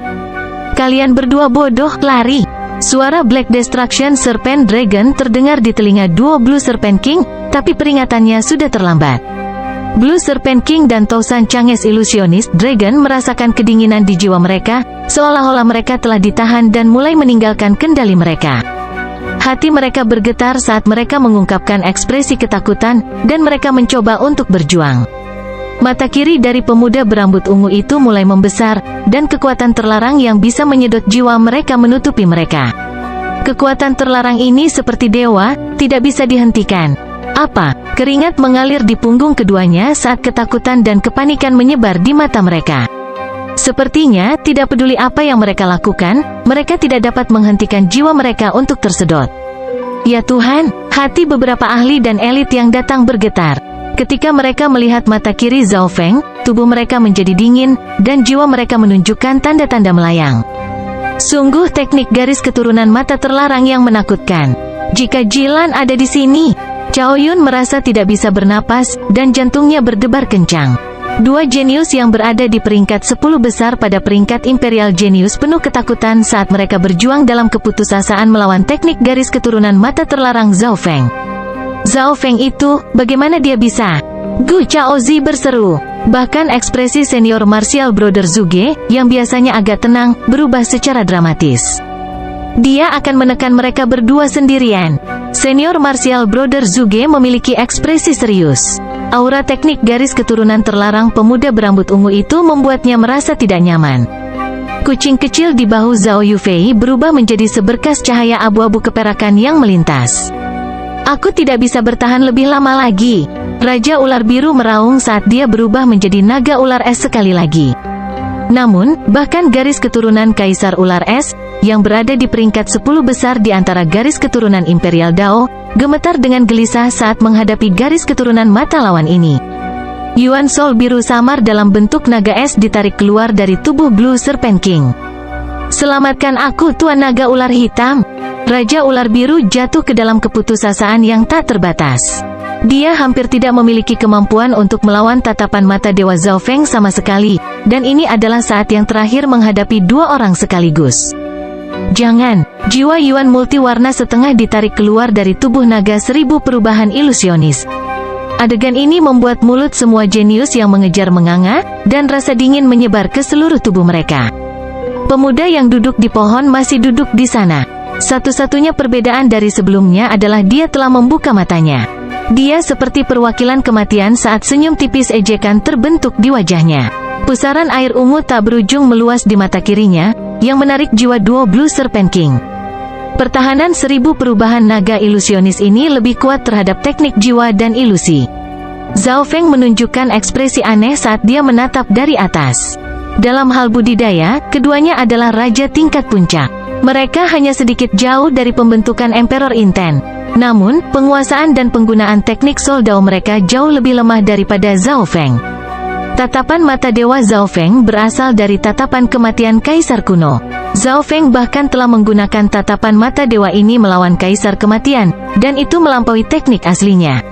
Kalian berdua bodoh, lari! Suara Black Destruction Serpent Dragon terdengar di telinga duo Blue Serpent King, tapi peringatannya sudah terlambat. Blue Serpent King dan Tousan Changes Illusionist Dragon merasakan kedinginan di jiwa mereka, seolah-olah mereka telah ditahan dan mulai meninggalkan kendali mereka. Hati mereka bergetar saat mereka mengungkapkan ekspresi ketakutan, dan mereka mencoba untuk berjuang. Mata kiri dari pemuda berambut ungu itu mulai membesar, dan kekuatan terlarang yang bisa menyedot jiwa mereka menutupi mereka. Kekuatan terlarang ini seperti dewa, tidak bisa dihentikan. Apa? Keringat mengalir di punggung keduanya saat ketakutan dan kepanikan menyebar di mata mereka. Sepertinya, tidak peduli apa yang mereka lakukan, mereka tidak dapat menghentikan jiwa mereka untuk tersedot. Ya Tuhan, hati beberapa ahli dan elit yang datang bergetar. Ketika mereka melihat mata kiri Zhao Feng, tubuh mereka menjadi dingin, dan jiwa mereka menunjukkan tanda-tanda melayang. Sungguh teknik garis keturunan mata terlarang yang menakutkan. Jika Jilan ada di sini, Cao Yun merasa tidak bisa bernapas, dan jantungnya berdebar kencang. Dua jenius yang berada di peringkat 10 besar pada peringkat Imperial Genius penuh ketakutan saat mereka berjuang dalam keputusasaan melawan teknik garis keturunan mata terlarang Zhao Feng. Zhao Feng itu, bagaimana dia bisa? Gu Chaozi berseru. Bahkan ekspresi senior martial brother Zhuge, yang biasanya agak tenang, berubah secara dramatis. Dia akan menekan mereka berdua sendirian. Senior martial brother Zhuge memiliki ekspresi serius. Aura teknik garis keturunan terlarang pemuda berambut ungu itu membuatnya merasa tidak nyaman. Kucing kecil di bahu Zhao Yufei berubah menjadi seberkas cahaya abu-abu keperakan yang melintas. Aku tidak bisa bertahan lebih lama lagi. Raja Ular Biru meraung saat dia berubah menjadi naga ular es sekali lagi. Namun, bahkan garis keturunan Kaisar Ular Es, yang berada di peringkat 10 besar di antara garis keturunan Imperial Dao, gemetar dengan gelisah saat menghadapi garis keturunan mata lawan ini. Yuan Soul biru samar dalam bentuk naga es ditarik keluar dari tubuh Blue Serpent King. Selamatkan aku Tuan Naga Ular Hitam! Raja Ular Biru jatuh ke dalam keputusasaan yang tak terbatas. Dia hampir tidak memiliki kemampuan untuk melawan tatapan mata Dewa Zhao Feng sama sekali, dan ini adalah saat yang terakhir menghadapi dua orang sekaligus. Jangan, jiwa Yuan multiwarna setengah ditarik keluar dari tubuh naga 1000 perubahan ilusionis. Adegan ini membuat mulut semua jenius yang mengejar menganga, dan rasa dingin menyebar ke seluruh tubuh mereka. Pemuda yang duduk di pohon masih duduk di sana. Satu-satunya perbedaan dari sebelumnya adalah dia telah membuka matanya. Dia seperti perwakilan kematian saat senyum tipis ejekan terbentuk di wajahnya. Pusaran air ungu tak berujung meluas di mata kirinya, yang menarik jiwa duo Blue Serpent King. Pertahanan 1000 perubahan naga ilusionis ini lebih kuat terhadap teknik jiwa dan ilusi. Zhao Feng menunjukkan ekspresi aneh saat dia menatap dari atas. Dalam hal budidaya, keduanya adalah raja tingkat puncak. Mereka hanya sedikit jauh dari pembentukan Emperor Inten. Namun, penguasaan dan penggunaan teknik Soul Dao mereka jauh lebih lemah daripada Zhao Feng. Tatapan mata Dewa Zhao Feng berasal dari tatapan kematian Kaisar kuno. Zhao Feng bahkan telah menggunakan tatapan mata dewa ini melawan Kaisar kematian, dan itu melampaui teknik aslinya.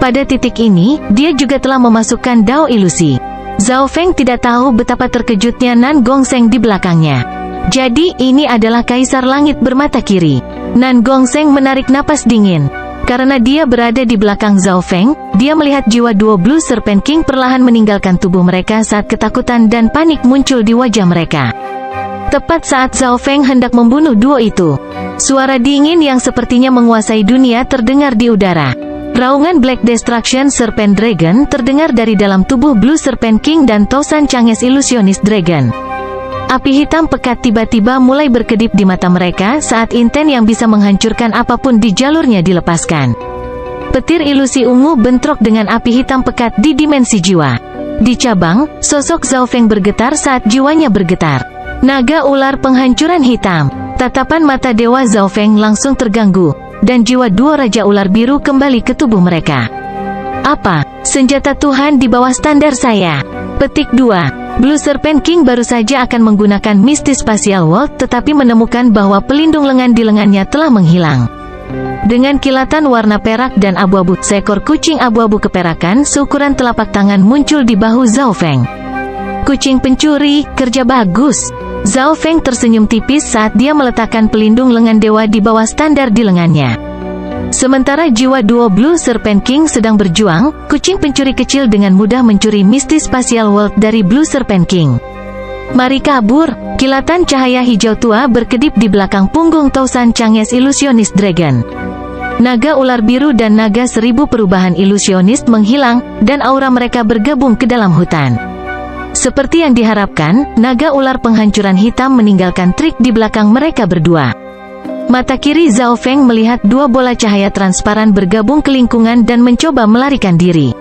Pada titik ini, dia juga telah memasukkan Dao ilusi. Zhao Feng tidak tahu betapa terkejutnya Nan Gongsheng di belakangnya. Jadi ini adalah Kaisar Langit bermata kiri. Nan Gongsheng menarik napas dingin. Karena dia berada di belakang Zhao Feng, dia melihat jiwa dua Blue Serpent King perlahan meninggalkan tubuh mereka saat ketakutan dan panik muncul di wajah mereka. Tepat saat Zhao Feng hendak membunuh duo itu, suara dingin yang sepertinya menguasai dunia terdengar di udara. Raungan Black Destruction Serpent Dragon terdengar dari dalam tubuh Blue Serpent King dan Tousan Changes Illusionist Dragon. Api hitam pekat tiba-tiba mulai berkedip di mata mereka saat inten yang bisa menghancurkan apapun di jalurnya dilepaskan. Petir ilusi ungu bentrok dengan api hitam pekat di dimensi jiwa. Di cabang, sosok Zhao Feng bergetar saat jiwanya bergetar. Naga ular penghancuran hitam. Tatapan mata Dewa Zhao Feng langsung terganggu, dan jiwa dua Raja Ular Biru kembali ke tubuh mereka. Apa? Senjata Tuhan di bawah standar saya. Petik 2. Blue Serpent King baru saja akan menggunakan Misty Spatial World tetapi menemukan bahwa pelindung lengan di lengannya telah menghilang. Dengan kilatan warna perak dan abu-abu, seekor kucing abu-abu keperakan seukuran telapak tangan muncul di bahu Zhao Feng. Kucing pencuri, kerja bagus. Zhao Feng tersenyum tipis saat dia meletakkan pelindung lengan dewa di bawah standar di lengannya. Sementara jiwa duo Blue Serpent King sedang berjuang, kucing pencuri kecil dengan mudah mencuri Misty Spatial World dari Blue Serpent King. Mari kabur! Kilatan cahaya hijau tua berkedip di belakang punggung Tousan Changes Illusionist Dragon. Naga ular biru dan naga seribu perubahan ilusionis menghilang, dan aura mereka bergabung ke dalam hutan. Seperti yang diharapkan, naga ular penghancuran hitam meninggalkan trik di belakang mereka berdua. Mata kiri Zhao Feng melihat dua bola cahaya transparan bergabung ke lingkungan dan mencoba melarikan diri.